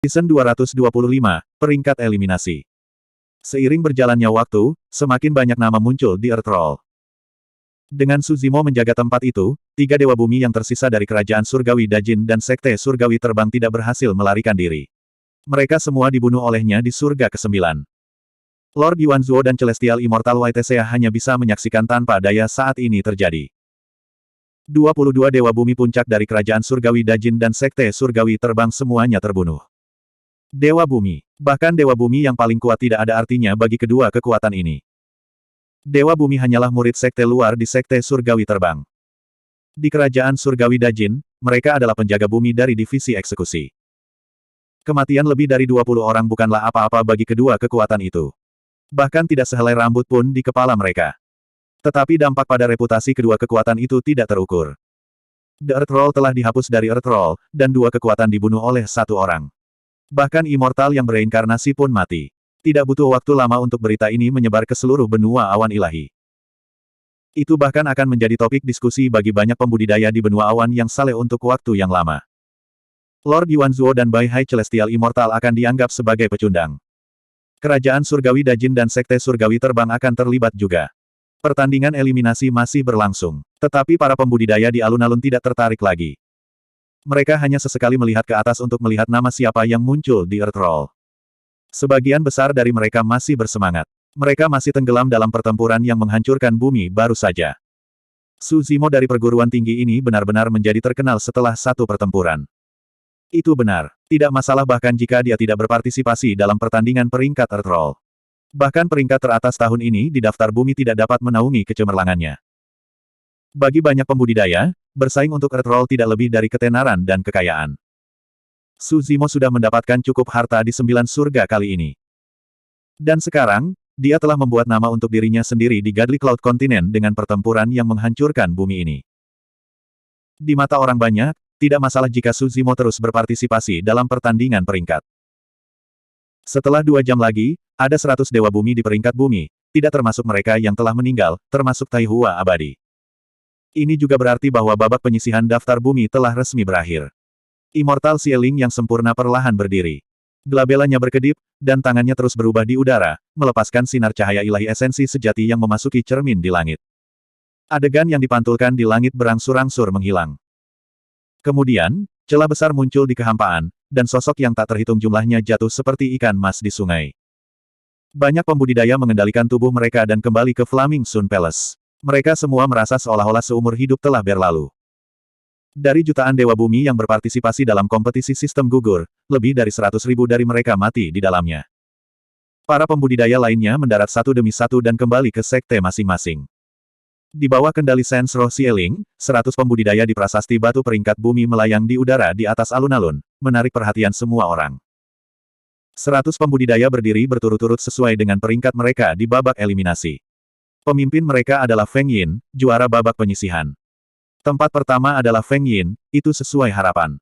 Season 225, Peringkat Eliminasi. Seiring berjalannya waktu, semakin banyak nama muncul di Earthroll. Dengan Suzimo menjaga tempat itu, 3 Dewa Bumi yang tersisa dari Kerajaan Surgawi Dajin dan Sekte Surgawi Terbang tidak berhasil melarikan diri. Mereka semua dibunuh olehnya di surga ke-9. Lord Yuanzuo dan Celestial Immortal Witesea hanya bisa menyaksikan tanpa daya saat ini terjadi. 22 Dewa Bumi puncak dari Kerajaan Surgawi Dajin dan Sekte Surgawi Terbang semuanya terbunuh. Dewa Bumi. Bahkan Dewa Bumi yang paling kuat tidak ada artinya bagi kedua kekuatan ini. Dewa Bumi hanyalah murid sekte luar di Sekte Surgawi Terbang. Di Kerajaan Surgawi Dajin, mereka adalah penjaga bumi dari divisi eksekusi. Kematian lebih dari 20 orang bukanlah apa-apa bagi kedua kekuatan itu. Bahkan tidak sehelai rambut pun di kepala mereka. Tetapi dampak pada reputasi kedua kekuatan itu tidak terukur. The Earthroll telah dihapus dari Earthroll, dan 2 kekuatan dibunuh oleh 1 orang. Bahkan immortal yang bereinkarnasi pun mati. Tidak butuh waktu lama untuk berita ini menyebar ke seluruh benua awan ilahi. Itu bahkan akan menjadi topik diskusi bagi banyak pembudidaya di benua awan yang saleh untuk waktu yang lama. Lord Yuanzuo dan Bai Hai Celestial Immortal akan dianggap sebagai pecundang. Kerajaan Surgawi Dajin dan Sekte Surgawi Terbang akan terlibat juga. Pertandingan eliminasi masih berlangsung. Tetapi para pembudidaya di alun-alun tidak tertarik lagi. Mereka hanya sesekali melihat ke atas untuk melihat nama siapa yang muncul di Earthroll. Sebagian besar dari mereka masih bersemangat. Mereka masih tenggelam dalam pertempuran yang menghancurkan bumi baru saja. Suzimo dari perguruan tinggi ini benar-benar menjadi terkenal setelah satu pertempuran. Itu benar. Tidak masalah bahkan jika dia tidak berpartisipasi dalam pertandingan peringkat Earthroll. Bahkan peringkat teratas tahun ini di daftar bumi tidak dapat menaungi kecemerlangannya. Bagi banyak pembudidaya, bersaing untuk Earthroll tidak lebih dari ketenaran dan kekayaan. Suzimo sudah mendapatkan cukup harta di 9 surga kali ini. Dan sekarang, dia telah membuat nama untuk dirinya sendiri di Godly Cloud Continent dengan pertempuran yang menghancurkan bumi ini. Di mata orang banyak, tidak masalah jika Suzimo terus berpartisipasi dalam pertandingan peringkat. Setelah 2 jam lagi, ada 100 Dewa Bumi di peringkat bumi, tidak termasuk mereka yang telah meninggal, termasuk Taihua abadi. Ini juga berarti bahwa babak penyisihan daftar bumi telah resmi berakhir. Immortal Xieling yang sempurna perlahan berdiri. Glabelanya berkedip, dan tangannya terus berubah di udara, melepaskan sinar cahaya ilahi esensi sejati yang memasuki cermin di langit. Adegan yang dipantulkan di langit berangsur-angsur menghilang. Kemudian, celah besar muncul di kehampaan, dan sosok yang tak terhitung jumlahnya jatuh seperti ikan mas di sungai. Banyak pembudidaya mengendalikan tubuh mereka dan kembali ke Flaming Sun Palace. Mereka semua merasa seolah-olah seumur hidup telah berlalu. Dari jutaan Dewa Bumi yang berpartisipasi dalam kompetisi sistem gugur, lebih dari 100.000 dari mereka mati di dalamnya. Para pembudidaya lainnya mendarat satu demi satu dan kembali ke sekte masing-masing. Di bawah kendali Sense Roh Xieling, 100 pembudidaya di prasasti batu peringkat bumi melayang di udara di atas alun-alun, menarik perhatian semua orang. 100 pembudidaya berdiri berturut-turut sesuai dengan peringkat mereka di babak eliminasi. Pemimpin mereka adalah Feng Yin, juara babak penyisihan. Tempat pertama adalah Feng Yin, itu sesuai harapan.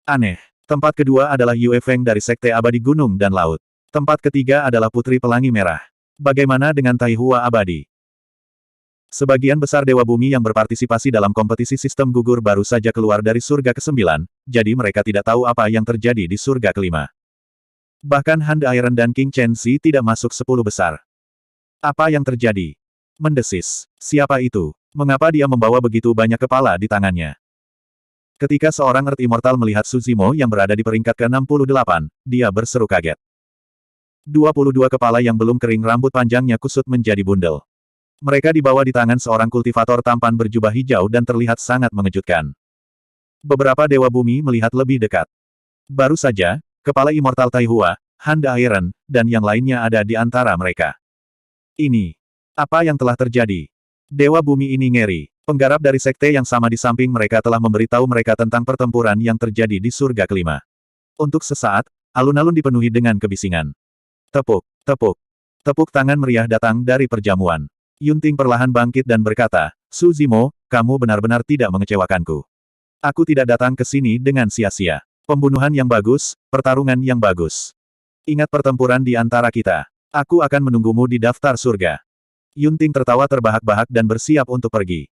Aneh. Tempat kedua adalah Yue Feng dari Sekte Abadi Gunung dan Laut. Tempat ketiga adalah Putri Pelangi Merah. Bagaimana dengan Taihua Abadi? Sebagian besar Dewa Bumi yang berpartisipasi dalam kompetisi sistem gugur baru saja keluar dari surga ke-9, jadi mereka tidak tahu apa yang terjadi di surga ke-5. Bahkan Han The Iron dan King Chen Xi tidak masuk 10 besar. Apa yang terjadi? Mendesis. Siapa itu? Mengapa dia membawa begitu banyak kepala di tangannya? Ketika seorang Earth Immortal melihat Suzimo yang berada di peringkat ke-68, dia berseru kaget. 22 kepala yang belum kering rambut panjangnya kusut menjadi bundel. Mereka dibawa di tangan seorang kultivator tampan berjubah hijau dan terlihat sangat mengejutkan. Beberapa Dewa Bumi melihat lebih dekat. Baru saja, kepala Immortal Taihua, Han The Iron, dan yang lainnya ada di antara mereka. Ini. Apa yang telah terjadi? Dewa Bumi ini ngeri. Penggarap dari sekte yang sama di samping mereka telah memberitahu mereka tentang pertempuran yang terjadi di surga ke-5. Untuk sesaat, alun-alun dipenuhi dengan kebisingan. Tepuk, tepuk. Tepuk tangan meriah datang dari perjamuan. Yunting perlahan bangkit dan berkata, Suzimo, kamu benar-benar tidak mengecewakanku. Aku tidak datang ke sini dengan sia-sia. Pembunuhan yang bagus, pertarungan yang bagus. Ingat pertempuran di antara kita. Aku akan menunggumu di daftar surga. Yunting tertawa terbahak-bahak dan bersiap untuk pergi.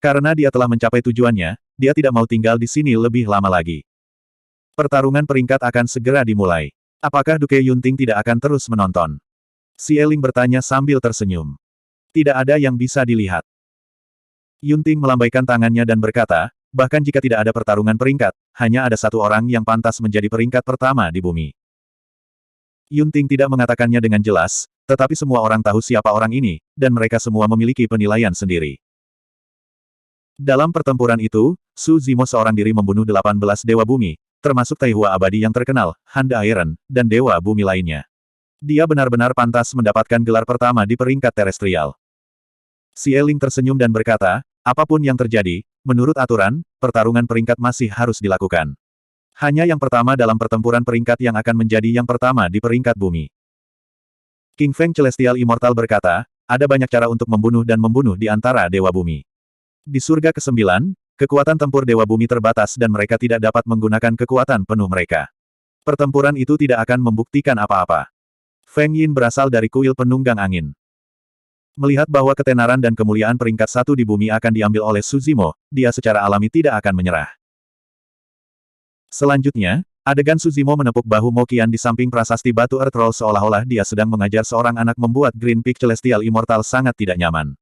Karena dia telah mencapai tujuannya, dia tidak mau tinggal di sini lebih lama lagi. Pertarungan peringkat akan segera dimulai. Apakah Duke Yunting tidak akan terus menonton? Xie Ling bertanya sambil tersenyum. Tidak ada yang bisa dilihat. Yunting melambaikan tangannya dan berkata, bahkan jika tidak ada pertarungan peringkat, hanya ada satu orang yang pantas menjadi peringkat pertama di bumi. Yunting tidak mengatakannya dengan jelas, tetapi semua orang tahu siapa orang ini, dan mereka semua memiliki penilaian sendiri. Dalam pertempuran itu, Su Zimo seorang diri membunuh 18 Dewa Bumi, termasuk Taihua Abadi yang terkenal, Han Iron, dan Dewa Bumi lainnya. Dia benar-benar pantas mendapatkan gelar pertama di peringkat terestrial. Xie Ling tersenyum dan berkata, apapun yang terjadi, menurut aturan, pertarungan peringkat masih harus dilakukan. Hanya yang pertama dalam pertempuran peringkat yang akan menjadi yang pertama di peringkat bumi. King Feng Celestial Immortal berkata, ada banyak cara untuk membunuh dan membunuh di antara Dewa Bumi. Di surga ke-9, kekuatan tempur Dewa Bumi terbatas dan mereka tidak dapat menggunakan kekuatan penuh mereka. Pertempuran itu tidak akan membuktikan apa-apa. Feng Yin berasal dari kuil penunggang angin. Melihat bahwa ketenaran dan kemuliaan peringkat 1 di bumi akan diambil oleh Su Zimo, dia secara alami tidak akan menyerah. Selanjutnya, adegan Su Zimo menepuk bahu Mo Qian di samping prasasti batu Earth Roll seolah-olah dia sedang mengajar seorang anak membuat Green Peak Celestial Immortal sangat tidak nyaman.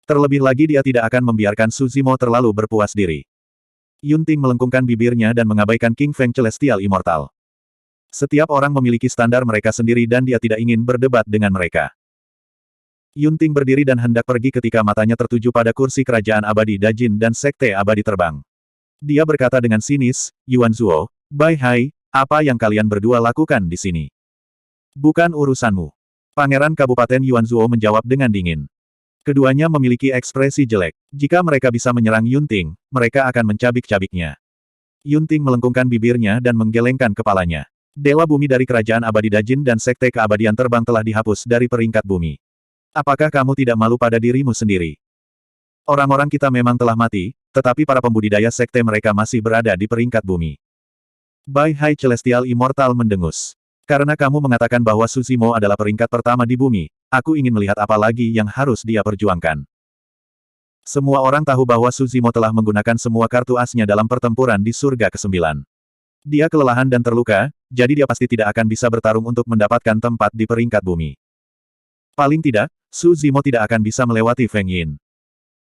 Terlebih lagi dia tidak akan membiarkan Su Zimo terlalu berpuas diri. Yunting melengkungkan bibirnya dan mengabaikan King Feng Celestial Immortal. Setiap orang memiliki standar mereka sendiri dan dia tidak ingin berdebat dengan mereka. Yunting berdiri dan hendak pergi ketika matanya tertuju pada kursi kerajaan abadi Dajin dan Sekte Abadi Terbang. Dia berkata dengan sinis, Yuan Zuo, Bai Hai, apa yang kalian berdua lakukan di sini? Bukan urusanmu. Pangeran Kabupaten Yuan Zuo menjawab dengan dingin. Keduanya memiliki ekspresi jelek. Jika mereka bisa menyerang Yunting, mereka akan mencabik-cabiknya. Yunting melengkungkan bibirnya dan menggelengkan kepalanya. Dewa bumi dari kerajaan abadi Dajin dan Sekte Keabadian Terbang telah dihapus dari peringkat bumi. Apakah kamu tidak malu pada dirimu sendiri? Orang-orang kita memang telah mati, tetapi para pembudidaya sekte mereka masih berada di peringkat bumi. Bai Hai Celestial Immortal mendengus. Karena kamu mengatakan bahwa Su Zimo adalah peringkat pertama di bumi, aku ingin melihat apa lagi yang harus dia perjuangkan. Semua orang tahu bahwa Su Zimo telah menggunakan semua kartu asnya dalam pertempuran di surga ke-9. Dia kelelahan dan terluka, jadi dia pasti tidak akan bisa bertarung untuk mendapatkan tempat di peringkat bumi. Paling tidak, Su Zimo tidak akan bisa melewati Feng Yin.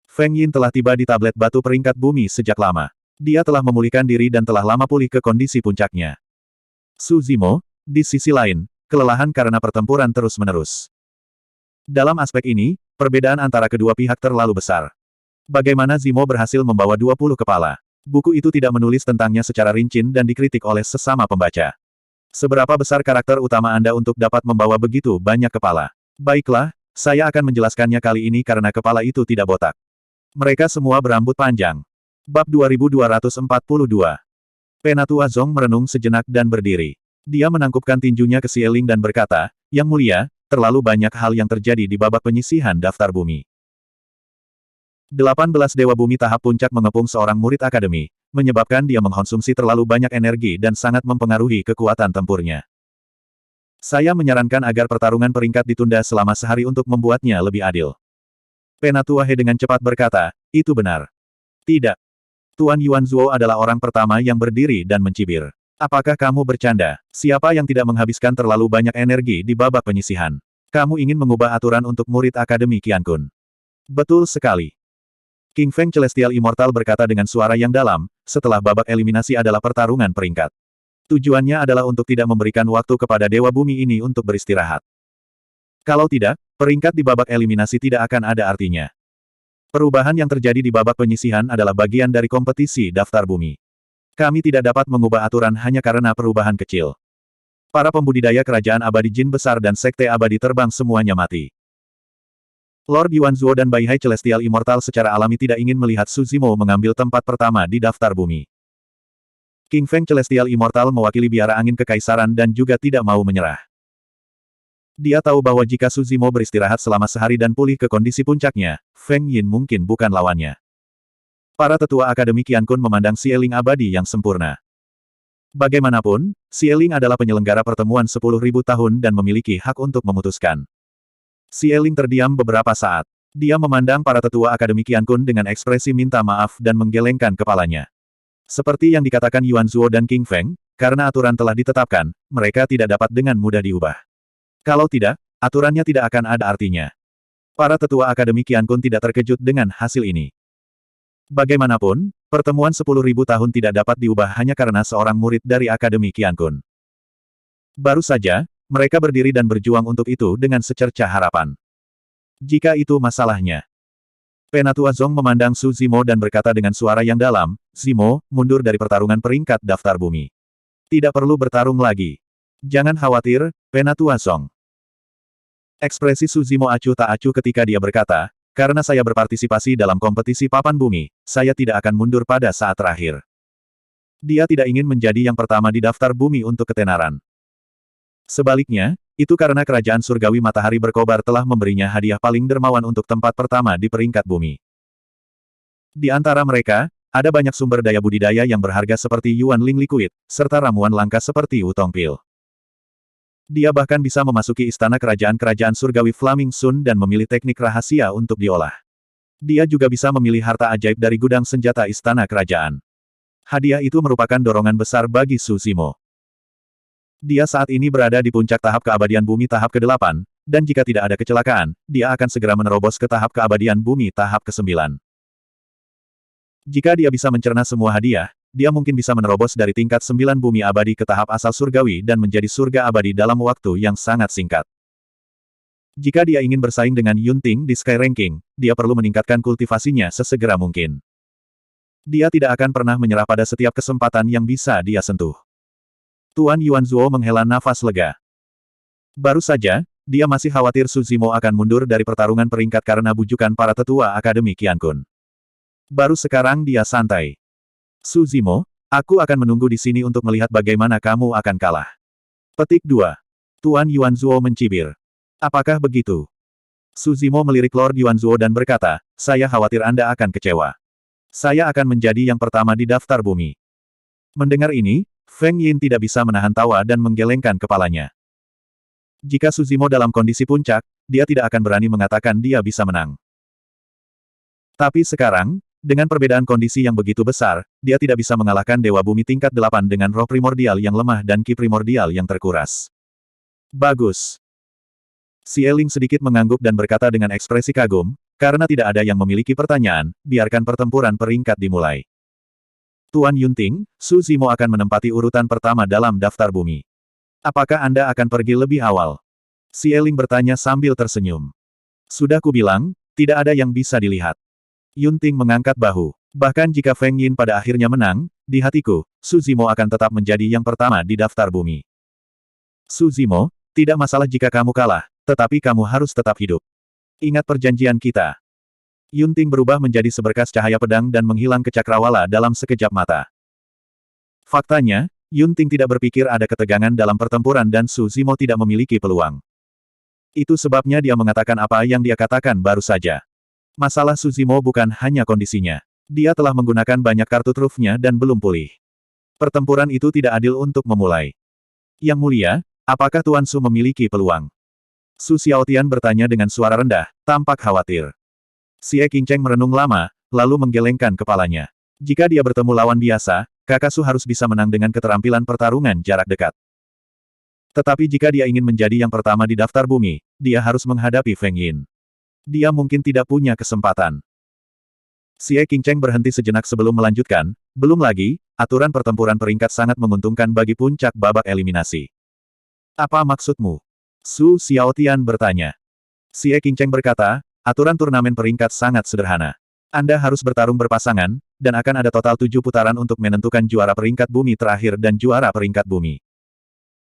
Feng Yin telah tiba di tablet batu peringkat bumi sejak lama. Dia telah memulihkan diri dan telah lama pulih ke kondisi puncaknya. Su Zimo, di sisi lain, kelelahan karena pertempuran terus-menerus. Dalam aspek ini, perbedaan antara kedua pihak terlalu besar. Bagaimana Zimo berhasil membawa 20 kepala? Buku itu tidak menulis tentangnya secara rinci dan dikritik oleh sesama pembaca. Seberapa besar karakter utama Anda untuk dapat membawa begitu banyak kepala? Baiklah, saya akan menjelaskannya kali ini karena kepala itu tidak botak. Mereka semua berambut panjang. Bab 2242. Penatua Zong merenung sejenak dan berdiri. Dia menangkupkan tinjunya ke Xie Ling dan berkata, Yang mulia, terlalu banyak hal yang terjadi di babak penyisihan daftar bumi. 18 Dewa Bumi tahap puncak mengepung seorang murid akademi, menyebabkan dia mengkonsumsi terlalu banyak energi dan sangat mempengaruhi kekuatan tempurnya. Saya menyarankan agar pertarungan peringkat ditunda selama sehari untuk membuatnya lebih adil. Penatua He dengan cepat berkata, itu benar. Tidak. Tuan Yuan Zuo adalah orang pertama yang berdiri dan mencibir. Apakah kamu bercanda? Siapa yang tidak menghabiskan terlalu banyak energi di babak penyisihan? Kamu ingin mengubah aturan untuk murid akademi Qian Kun? Betul sekali. King Feng Celestial Immortal berkata dengan suara yang dalam, setelah babak eliminasi adalah pertarungan peringkat. Tujuannya adalah untuk tidak memberikan waktu kepada Dewa Bumi ini untuk beristirahat. Kalau tidak, peringkat di babak eliminasi tidak akan ada artinya. Perubahan yang terjadi di babak penyisihan adalah bagian dari kompetisi daftar bumi. Kami tidak dapat mengubah aturan hanya karena perubahan kecil. Para pembudidaya kerajaan abadi Jin besar dan Sekte Abadi Terbang semuanya mati. Lord Yuan Zuo dan Bai Hai Celestial Immortal secara alami tidak ingin melihat Su Zimo mengambil tempat pertama di daftar bumi. King Feng Celestial Immortal mewakili biara angin kekaisaran dan juga tidak mau menyerah. Dia tahu bahwa jika Su Zimo beristirahat selama sehari dan pulih ke kondisi puncaknya, Feng Yin mungkin bukan lawannya. Para tetua Akademi Qian Kun memandang Xie Ling abadi yang sempurna. Bagaimanapun, Xie Ling adalah penyelenggara pertemuan 10.000 tahun dan memiliki hak untuk memutuskan. Xie Ling terdiam beberapa saat. Dia memandang para tetua Akademi Qian Kun dengan ekspresi minta maaf dan menggelengkan kepalanya. Seperti yang dikatakan Yuan Zuo dan King Feng, karena aturan telah ditetapkan, mereka tidak dapat dengan mudah diubah. Kalau tidak, aturannya tidak akan ada artinya. Para tetua Akademi Qiankun tidak terkejut dengan hasil ini. Bagaimanapun, pertemuan 10.000 tahun tidak dapat diubah hanya karena seorang murid dari Akademi Qiankun. Baru saja, mereka berdiri dan berjuang untuk itu dengan secercah harapan. Jika itu masalahnya. Penatua Zong memandang Su Zimo dan berkata dengan suara yang dalam, "Zimo, mundur dari pertarungan peringkat daftar bumi. Tidak perlu bertarung lagi. Jangan khawatir, Penatua Zong." Ekspresi Su Zimo acuh tak acuh ketika dia berkata, "Karena saya berpartisipasi dalam kompetisi papan bumi, saya tidak akan mundur pada saat terakhir." Dia tidak ingin menjadi yang pertama di daftar bumi untuk ketenaran. Sebaliknya, itu karena kerajaan surgawi matahari berkobar telah memberinya hadiah paling dermawan untuk tempat pertama di peringkat bumi. Di antara mereka, ada banyak sumber daya budidaya yang berharga seperti Yuan Ling Liquid, serta ramuan langka seperti Wutong Pil. Dia bahkan bisa memasuki istana kerajaan-kerajaan surgawi Flaming Sun dan memilih teknik rahasia untuk diolah. Dia juga bisa memilih harta ajaib dari gudang senjata istana kerajaan. Hadiah itu merupakan dorongan besar bagi Su Zimo. Dia saat ini berada di puncak tahap keabadian bumi tahap ke-8, dan jika tidak ada kecelakaan, dia akan segera menerobos ke tahap keabadian bumi tahap ke-9. Jika dia bisa mencerna semua hadiah, dia mungkin bisa menerobos dari tingkat 9 bumi abadi ke tahap asal surgawi dan menjadi surga abadi dalam waktu yang sangat singkat. Jika dia ingin bersaing dengan Yun Ting di Sky Ranking, dia perlu meningkatkan kultivasinya sesegera mungkin. Dia tidak akan pernah menyerah pada setiap kesempatan yang bisa dia sentuh. Tuan Yuanzuo menghela nafas lega. Baru saja, dia masih khawatir Su Zimo akan mundur dari pertarungan peringkat karena bujukan para tetua Akademi Qiankun. Baru sekarang dia santai. Su Zimo, aku akan menunggu di sini untuk melihat bagaimana kamu akan kalah. Petik 2. Tuan Yuanzuo mencibir. Apakah begitu? Su Zimo melirik Lord Yuanzuo dan berkata, saya khawatir Anda akan kecewa. Saya akan menjadi yang pertama di daftar bumi. Mendengar ini, Feng Yin tidak bisa menahan tawa dan menggelengkan kepalanya. Jika Su Zimo dalam kondisi puncak, dia tidak akan berani mengatakan dia bisa menang. Tapi sekarang, dengan perbedaan kondisi yang begitu besar, dia tidak bisa mengalahkan Dewa Bumi tingkat 8 dengan roh primordial yang lemah dan ki primordial yang terkuras. Bagus. Xie Ling sedikit mengangguk dan berkata dengan ekspresi kagum, karena tidak ada yang memiliki pertanyaan, biarkan pertempuran peringkat dimulai. Tuan Yunting, Su Zimo akan menempati urutan pertama dalam daftar bumi. Apakah Anda akan pergi lebih awal? Xie Ling bertanya sambil tersenyum. Sudah kubilang, tidak ada yang bisa dilihat. Yunting mengangkat bahu. Bahkan jika Feng Yin pada akhirnya menang, di hatiku, Su Zimo akan tetap menjadi yang pertama di daftar bumi. Su Zimo, tidak masalah jika kamu kalah, tetapi kamu harus tetap hidup. Ingat perjanjian kita. Yunting berubah menjadi seberkas cahaya pedang dan menghilang ke cakrawala dalam sekejap mata. Faktanya, Yunting tidak berpikir ada ketegangan dalam pertempuran dan Su Zimo tidak memiliki peluang. Itu sebabnya dia mengatakan apa yang dia katakan baru saja. Masalah Su Zimo bukan hanya kondisinya. Dia telah menggunakan banyak kartu trufnya dan belum pulih. Pertempuran itu tidak adil untuk memulai. Yang mulia, apakah Tuan Su memiliki peluang? Su Xiaotian bertanya dengan suara rendah, tampak khawatir. Xie Qingcheng merenung lama, lalu menggelengkan kepalanya. Jika dia bertemu lawan biasa, Kakak Su harus bisa menang dengan keterampilan pertarungan jarak dekat. Tetapi jika dia ingin menjadi yang pertama di daftar bumi, dia harus menghadapi Feng Yin. Dia mungkin tidak punya kesempatan. Xie Qingcheng berhenti sejenak sebelum melanjutkan, belum lagi, aturan pertempuran peringkat sangat menguntungkan bagi puncak babak eliminasi. Apa maksudmu? Su Xiaotian bertanya. Xie Qingcheng berkata, aturan turnamen peringkat sangat sederhana. Anda harus bertarung berpasangan, dan akan ada total 7 putaran untuk menentukan juara peringkat bumi terakhir dan juara peringkat bumi.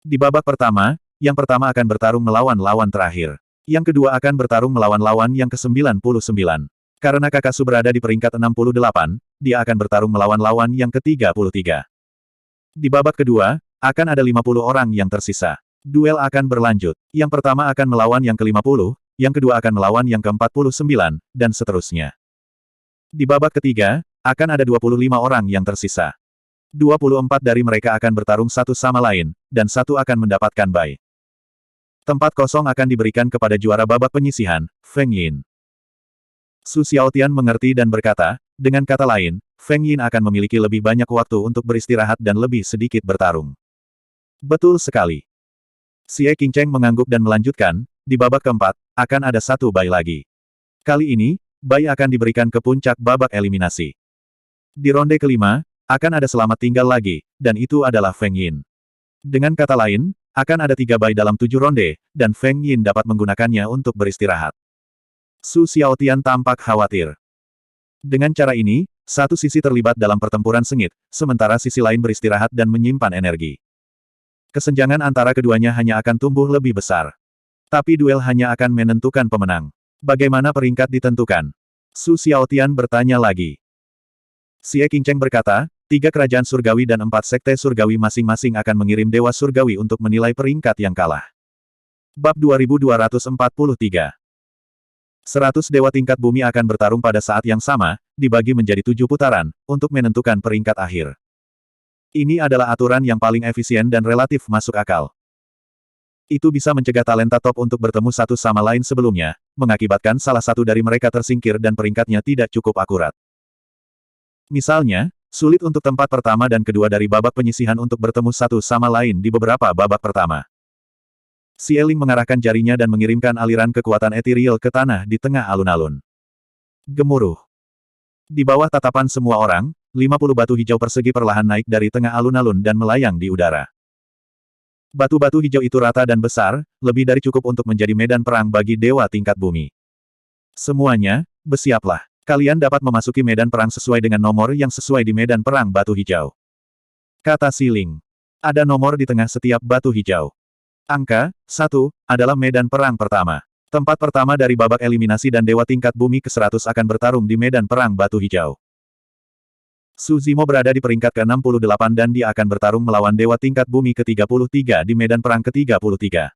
Di babak pertama, yang pertama akan bertarung melawan lawan terakhir. Yang kedua akan bertarung melawan lawan yang ke-99. Karena Kakak Su berada di peringkat 68, dia akan bertarung melawan lawan yang ke-33. Di babak kedua, akan ada 50 orang yang tersisa. Duel akan berlanjut. Yang pertama akan melawan yang ke-50, yang kedua akan melawan yang ke-49, dan seterusnya. Di babak ketiga, akan ada 25 orang yang tersisa. 24 dari mereka akan bertarung satu sama lain, dan satu akan mendapatkan bye. Tempat kosong akan diberikan kepada juara babak penyisihan, Feng Yin. Su Xiaotian mengerti dan berkata, dengan kata lain, Feng Yin akan memiliki lebih banyak waktu untuk beristirahat dan lebih sedikit bertarung. Betul sekali. Xie Qingcheng mengangguk dan melanjutkan, di babak keempat, akan ada satu bai lagi. Kali ini, bai akan diberikan ke puncak babak eliminasi. Di ronde kelima, akan ada selamat tinggal lagi, dan itu adalah Feng Yin. Dengan kata lain, akan ada 3 bai dalam 7 ronde, dan Feng Yin dapat menggunakannya untuk beristirahat. Su Xiaotian tampak khawatir. Dengan cara ini, satu sisi terlibat dalam pertempuran sengit, sementara sisi lain beristirahat dan menyimpan energi. Kesenjangan antara keduanya hanya akan tumbuh lebih besar. Tapi duel hanya akan menentukan pemenang. Bagaimana peringkat ditentukan? Su Xiaotian bertanya lagi. Xie Qingcheng berkata, 3 kerajaan surgawi dan 4 sekte surgawi masing-masing akan mengirim dewa surgawi untuk menilai peringkat yang kalah. Bab 2243 100 dewa tingkat bumi akan bertarung pada saat yang sama, dibagi menjadi 7 putaran, untuk menentukan peringkat akhir. Ini adalah aturan yang paling efisien dan relatif masuk akal. Itu bisa mencegah talenta top untuk bertemu satu sama lain sebelumnya, mengakibatkan salah satu dari mereka tersingkir dan peringkatnya tidak cukup akurat. Misalnya, sulit untuk tempat pertama dan kedua dari babak penyisihan untuk bertemu satu sama lain di beberapa babak pertama. Xie Ling mengarahkan jarinya dan mengirimkan aliran kekuatan ethereal ke tanah di tengah alun-alun. Gemuruh. Di bawah tatapan semua orang, 50 batu hijau persegi perlahan naik dari tengah alun-alun dan melayang di udara. Batu-batu hijau itu rata dan besar, lebih dari cukup untuk menjadi medan perang bagi dewa tingkat bumi. Semuanya, bersiaplah. Kalian dapat memasuki medan perang sesuai dengan nomor yang sesuai di medan perang batu hijau. Kata Xie Ling. Ada nomor di tengah setiap batu hijau. Angka 1 adalah medan perang pertama. Tempat pertama dari babak eliminasi dan dewa tingkat bumi ke-100 akan bertarung di medan perang batu hijau. Su Zimo berada di peringkat ke-68 dan dia akan bertarung melawan dewa tingkat bumi ke-33 di medan perang ke-33.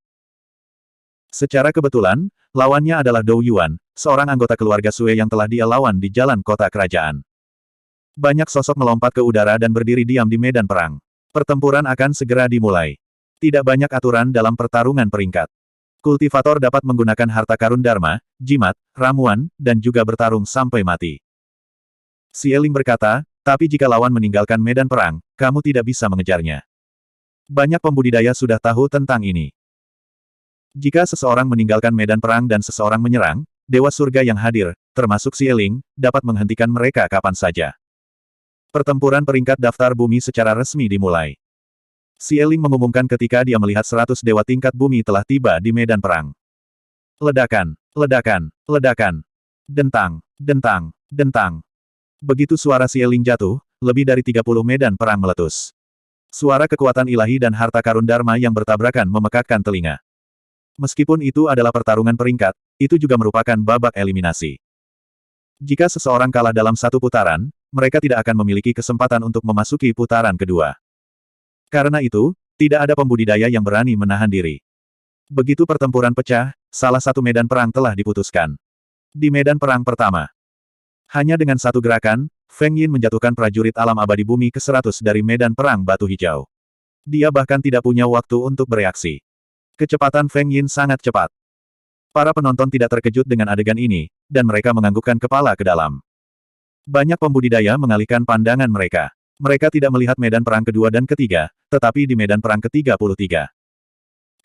Secara kebetulan, lawannya adalah Dou Yuan, seorang anggota keluarga Sue yang telah dia lawan di jalan kota kerajaan. Banyak sosok melompat ke udara dan berdiri diam di medan perang. Pertempuran akan segera dimulai. Tidak banyak aturan dalam pertarungan peringkat. Kultivator dapat menggunakan harta karun Dharma, jimat, ramuan, dan juga bertarung sampai mati. Xie Ling berkata, tapi jika lawan meninggalkan medan perang, kamu tidak bisa mengejarnya. Banyak pembudidaya sudah tahu tentang ini. Jika seseorang meninggalkan medan perang dan seseorang menyerang, dewa surga yang hadir, termasuk Xie Ling, dapat menghentikan mereka kapan saja. Pertempuran peringkat daftar bumi secara resmi dimulai. Xie Ling mengumumkan ketika dia melihat 100 dewa tingkat bumi telah tiba di medan perang. Ledakan, ledakan, ledakan. Dentang, dentang, dentang. Begitu suara Xie Ling jatuh, lebih dari 30 medan perang meletus. Suara kekuatan ilahi dan harta karun Dharma yang bertabrakan memekakkan telinga. Meskipun itu adalah pertarungan peringkat, itu juga merupakan babak eliminasi. Jika seseorang kalah dalam satu putaran, mereka tidak akan memiliki kesempatan untuk memasuki putaran kedua. Karena itu, tidak ada pembudidaya yang berani menahan diri. Begitu pertempuran pecah, salah satu medan perang telah diputuskan. Di medan perang pertama, hanya dengan satu gerakan, Feng Yin menjatuhkan prajurit alam abadi bumi ke-100 dari medan perang batu hijau. Dia bahkan tidak punya waktu untuk bereaksi. Kecepatan Feng Yin sangat cepat. Para penonton tidak terkejut dengan adegan ini, dan mereka menganggukkan kepala ke dalam. Banyak pembudidaya mengalihkan pandangan mereka. Mereka tidak melihat medan perang kedua dan ketiga, tetapi di medan perang ke-33.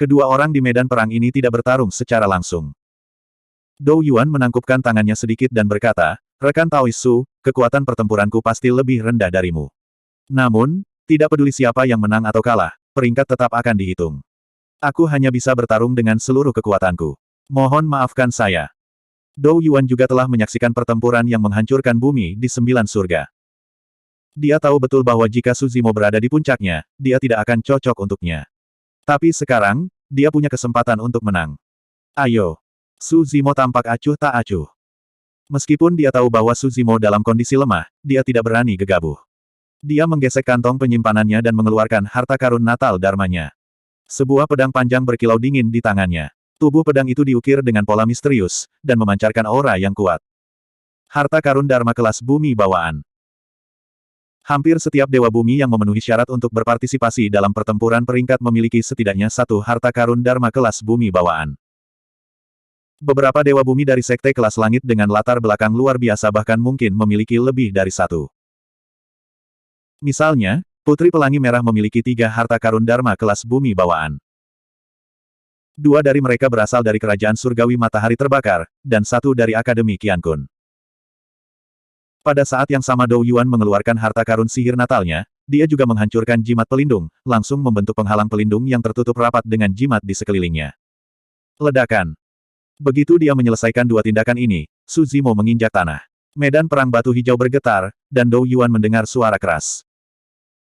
Kedua orang di medan perang ini tidak bertarung secara langsung. Dou Yuan menangkupkan tangannya sedikit dan berkata, rekan Taois Su, kekuatan pertempuranku pasti lebih rendah darimu. Namun, tidak peduli siapa yang menang atau kalah, peringkat tetap akan dihitung. Aku hanya bisa bertarung dengan seluruh kekuatanku. Mohon maafkan saya. Dou Yuan juga telah menyaksikan pertempuran yang menghancurkan bumi di 9 surga. Dia tahu betul bahwa jika Su Zimo berada di puncaknya, dia tidak akan cocok untuknya. Tapi sekarang, dia punya kesempatan untuk menang. Ayo. Su Zimo tampak acuh tak acuh. Meskipun dia tahu bahwa Su Zimo dalam kondisi lemah, dia tidak berani gegabah. Dia menggesek kantong penyimpanannya dan mengeluarkan harta karun Natal Dharmanya. Sebuah pedang panjang berkilau dingin di tangannya. Tubuh pedang itu diukir dengan pola misterius, dan memancarkan aura yang kuat. Harta karun Dharma kelas bumi bawaan. Hampir setiap dewa bumi yang memenuhi syarat untuk berpartisipasi dalam pertempuran peringkat memiliki setidaknya satu harta karun Dharma kelas bumi bawaan. Beberapa dewa bumi dari sekte kelas langit dengan latar belakang luar biasa bahkan mungkin memiliki lebih dari satu. Misalnya, Putri Pelangi Merah memiliki 3 harta karun Dharma kelas bumi bawaan. 2 dari mereka berasal dari Kerajaan Surgawi Matahari Terbakar, dan 1 dari Akademi Qiankun. Pada saat yang sama Dou Yuan mengeluarkan harta karun sihir natalnya, dia juga menghancurkan jimat pelindung, langsung membentuk penghalang pelindung yang tertutup rapat dengan jimat di sekelilingnya. Ledakan. Begitu dia menyelesaikan 2 tindakan ini, Su Zimo menginjak tanah. Medan perang batu hijau bergetar, dan Dou Yuan mendengar suara keras.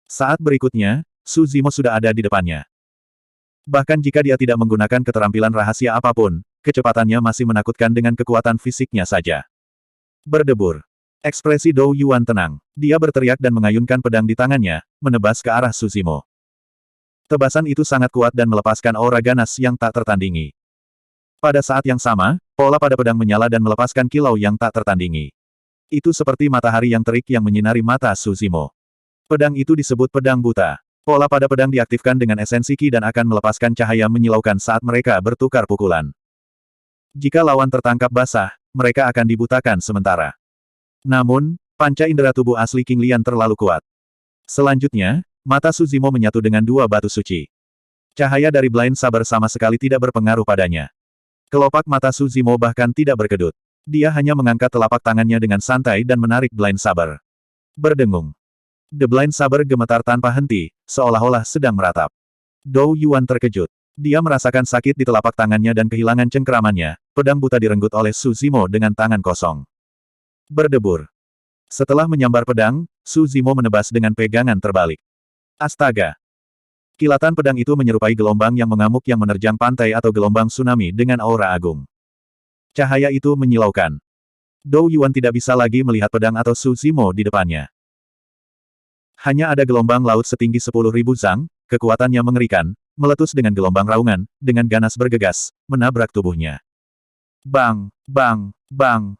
Saat berikutnya, Su Zimo sudah ada di depannya. Bahkan jika dia tidak menggunakan keterampilan rahasia apapun, kecepatannya masih menakutkan dengan kekuatan fisiknya saja. Berdebur. Ekspresi Dou Yuan tenang. Dia berteriak dan mengayunkan pedang di tangannya, menebas ke arah Su Zimo. Tebasan itu sangat kuat dan melepaskan aura ganas yang tak tertandingi. Pada saat yang sama, pola pada pedang menyala dan melepaskan kilau yang tak tertandingi. Itu seperti matahari yang terik yang menyinari mata Su Zimo. Pedang itu disebut pedang buta. Pola pada pedang diaktifkan dengan esensi Qi dan akan melepaskan cahaya menyilaukan saat mereka bertukar pukulan. Jika lawan tertangkap basah, mereka akan dibutakan sementara. Namun, panca indera tubuh asli King Lian terlalu kuat. Selanjutnya, mata Su Zimo menyatu dengan 2 batu suci. Cahaya dari Blind Saber sama sekali tidak berpengaruh padanya. Kelopak mata Su Zimo bahkan tidak berkedut. Dia hanya mengangkat telapak tangannya dengan santai dan menarik Blind Saber. Berdengung. The Blind Saber gemetar tanpa henti, seolah-olah sedang meratap. Dou Yuan terkejut. Dia merasakan sakit di telapak tangannya dan kehilangan cengkeramannya. Pedang buta direnggut oleh Su Zimo dengan tangan kosong. Berdebur. Setelah menyambar pedang, Su Zimo menebas dengan pegangan terbalik. Astaga! Kilatan pedang itu menyerupai gelombang yang mengamuk yang menerjang pantai atau gelombang tsunami dengan aura agung. Cahaya itu menyilaukan. Dou Yuan tidak bisa lagi melihat pedang atau Su Zimo di depannya. Hanya ada gelombang laut setinggi 10.000 zang, kekuatannya mengerikan, meletus dengan gelombang raungan, dengan ganas bergegas, menabrak tubuhnya. Bang! Bang! Bang!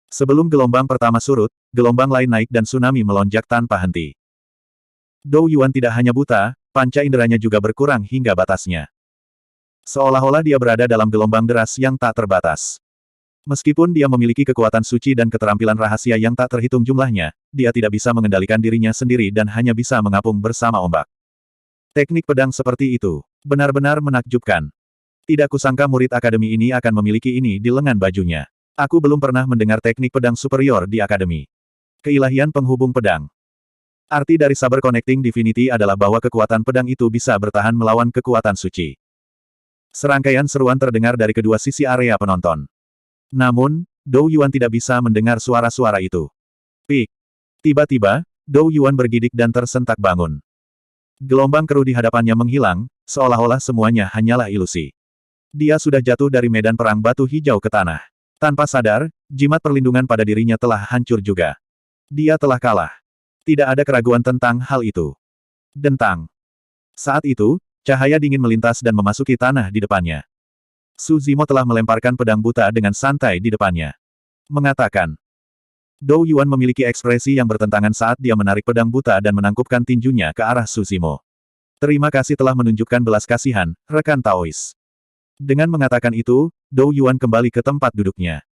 Sebelum gelombang pertama surut, gelombang lain naik dan tsunami melonjak tanpa henti. Dou Yuan tidak hanya buta, panca inderanya juga berkurang hingga batasnya. Seolah-olah dia berada dalam gelombang deras yang tak terbatas. Meskipun dia memiliki kekuatan suci dan keterampilan rahasia yang tak terhitung jumlahnya, dia tidak bisa mengendalikan dirinya sendiri dan hanya bisa mengapung bersama ombak. Teknik pedang seperti itu benar-benar menakjubkan. Tidak kusangka murid akademi ini akan memiliki ini di lengan bajunya. Aku belum pernah mendengar teknik pedang superior di akademi. Keilahian penghubung pedang. Arti dari Saber Connecting Divinity adalah bahwa kekuatan pedang itu bisa bertahan melawan kekuatan suci. Serangkaian seruan terdengar dari kedua sisi area penonton. Namun, Dou Yuan tidak bisa mendengar suara-suara itu. Pik. Tiba-tiba, Dou Yuan bergidik dan tersentak bangun. Gelombang keruh di hadapannya menghilang, seolah-olah semuanya hanyalah ilusi. Dia sudah jatuh dari medan perang batu hijau ke tanah. Tanpa sadar, jimat perlindungan pada dirinya telah hancur juga. Dia telah kalah. Tidak ada keraguan tentang hal itu. Dentang. Saat itu, cahaya dingin melintas dan memasuki tanah di depannya. Su Zimo telah melemparkan pedang buta dengan santai di depannya. Mengatakan, Dou Yuan memiliki ekspresi yang bertentangan saat dia menarik pedang buta dan menangkupkan tinjunya ke arah Su Zimo. Terima kasih telah menunjukkan belas kasihan, rekan Taois. Dengan mengatakan itu, Dou Yuan kembali ke tempat duduknya.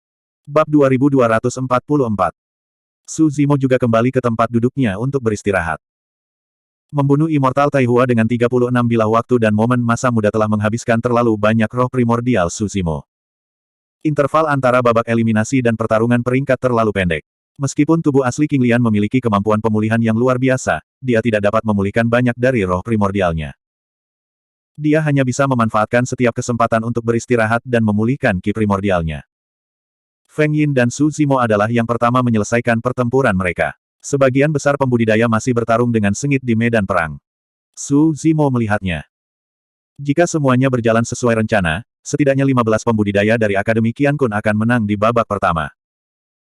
Bab 2244. Su Zimo juga kembali ke tempat duduknya untuk beristirahat. Membunuh Immortal Taihua dengan 36 bilah waktu dan momen masa muda telah menghabiskan terlalu banyak roh primordial Su Zimo. Interval antara babak eliminasi dan pertarungan peringkat terlalu pendek. Meskipun tubuh asli King Lian memiliki kemampuan pemulihan yang luar biasa, dia tidak dapat memulihkan banyak dari roh primordialnya. Dia hanya bisa memanfaatkan setiap kesempatan untuk beristirahat dan memulihkan ki primordialnya. Feng Yin dan Su Zimo adalah yang pertama menyelesaikan pertempuran mereka. Sebagian besar pembudidaya masih bertarung dengan sengit di medan perang. Su Zimo melihatnya. Jika semuanya berjalan sesuai rencana, setidaknya 15 pembudidaya dari Akademi Qiankun akan menang di babak pertama.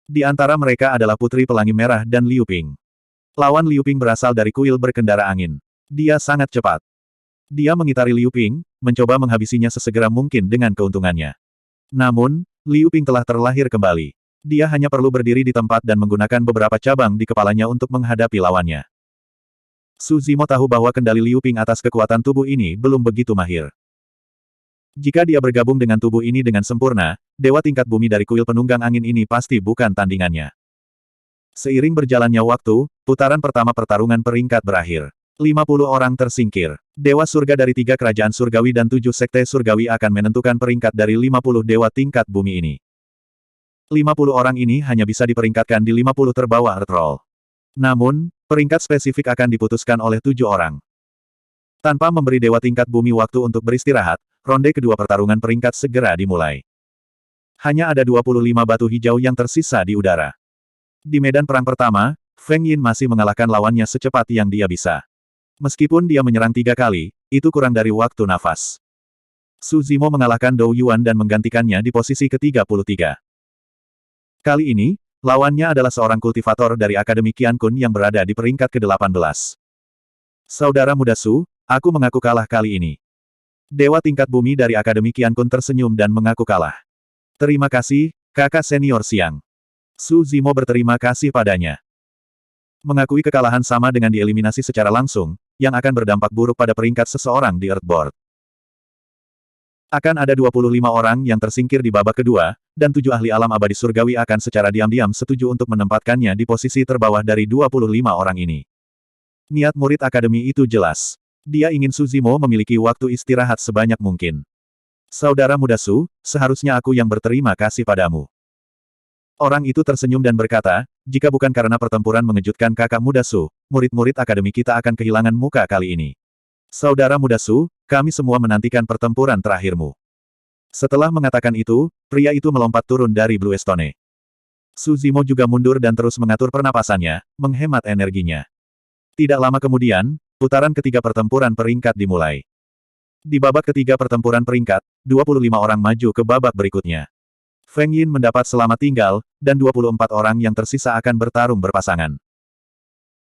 Di antara mereka adalah Putri Pelangi Merah dan Liu Ping. Lawan Liu Ping berasal dari kuil berkendara angin. Dia sangat cepat. Dia mengitari Liu Ping, mencoba menghabisinya sesegera mungkin dengan keuntungannya. Namun, Liu Ping telah terlahir kembali. Dia hanya perlu berdiri di tempat dan menggunakan beberapa cabang di kepalanya untuk menghadapi lawannya. Su Zimo tahu bahwa kendali Liu Ping atas kekuatan tubuh ini belum begitu mahir. Jika dia bergabung dengan tubuh ini dengan sempurna, dewa tingkat bumi dari kuil penunggang angin ini pasti bukan tandingannya. Seiring berjalannya waktu, putaran pertama pertarungan peringkat berakhir. 50 orang tersingkir. Dewa surga dari 3 kerajaan surgawi dan 7 sekte surgawi akan menentukan peringkat dari 50 dewa tingkat bumi ini. 50 orang ini hanya bisa diperingkatkan di 50 terbawah Earth Roll. Namun, peringkat spesifik akan diputuskan oleh 7 orang. Tanpa memberi dewa tingkat bumi waktu untuk beristirahat, ronde kedua pertarungan peringkat segera dimulai. Hanya ada 25 batu hijau yang tersisa di udara. Di medan perang pertama, Feng Yin masih mengalahkan lawannya secepat yang dia bisa. Meskipun dia menyerang 3 kali, itu kurang dari waktu nafas. Su Zimo mengalahkan Dou Yuan dan menggantikannya di posisi ke-33. Kali ini, lawannya adalah seorang kultivator dari Akademi Qiankun yang berada di peringkat ke-18. Saudara muda Su, aku mengaku kalah kali ini. Dewa tingkat bumi dari Akademi Qiankun tersenyum dan mengaku kalah. Terima kasih, kakak senior Siang. Su Zimo berterima kasih padanya. Mengakui kekalahan sama dengan dieliminasi secara langsung, yang akan berdampak buruk pada peringkat seseorang di Earthboard. Akan ada 25 orang yang tersingkir di babak kedua, dan 7 ahli alam abadi surgawi akan secara diam-diam setuju untuk menempatkannya di posisi terbawah dari 25 orang ini. Niat murid akademi itu jelas. Dia ingin Su Zimo memiliki waktu istirahat sebanyak mungkin. Saudara muda Su, seharusnya aku yang berterima kasih padamu. Orang itu tersenyum dan berkata, jika bukan karena pertempuran mengejutkan kakak muda Su, murid-murid akademi kita akan kehilangan muka kali ini. Saudara muda Su, kami semua menantikan pertempuran terakhirmu. Setelah mengatakan itu, pria itu melompat turun dari Blue Stone. Su Zimo juga mundur dan terus mengatur pernapasannya, menghemat energinya. Tidak lama kemudian, putaran ketiga pertempuran peringkat dimulai. Di babak ketiga pertempuran peringkat, 25 orang maju ke babak berikutnya. Feng Yin mendapat selamat tinggal, dan 24 orang yang tersisa akan bertarung berpasangan.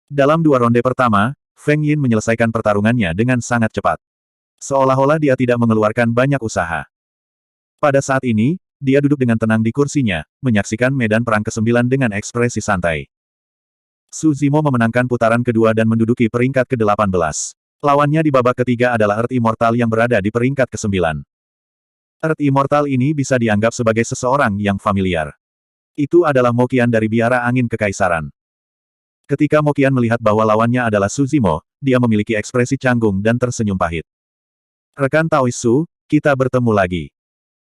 Dalam 2 ronde pertama, Feng Yin menyelesaikan pertarungannya dengan sangat cepat. Seolah-olah dia tidak mengeluarkan banyak usaha. Pada saat ini, dia duduk dengan tenang di kursinya, menyaksikan medan perang ke-9 dengan ekspresi santai. Su Zimo memenangkan putaran kedua dan menduduki peringkat ke-18. Lawannya di babak ketiga adalah Earth Immortal yang berada di peringkat ke-9. Earth Immortal ini bisa dianggap sebagai seseorang yang familiar. Itu adalah Moqian dari Biara Angin Kekaisaran. Ketika Moqian melihat bahwa lawannya adalah Su Zimo, dia memiliki ekspresi canggung dan tersenyum pahit. Rekan Taois Su, kita bertemu lagi.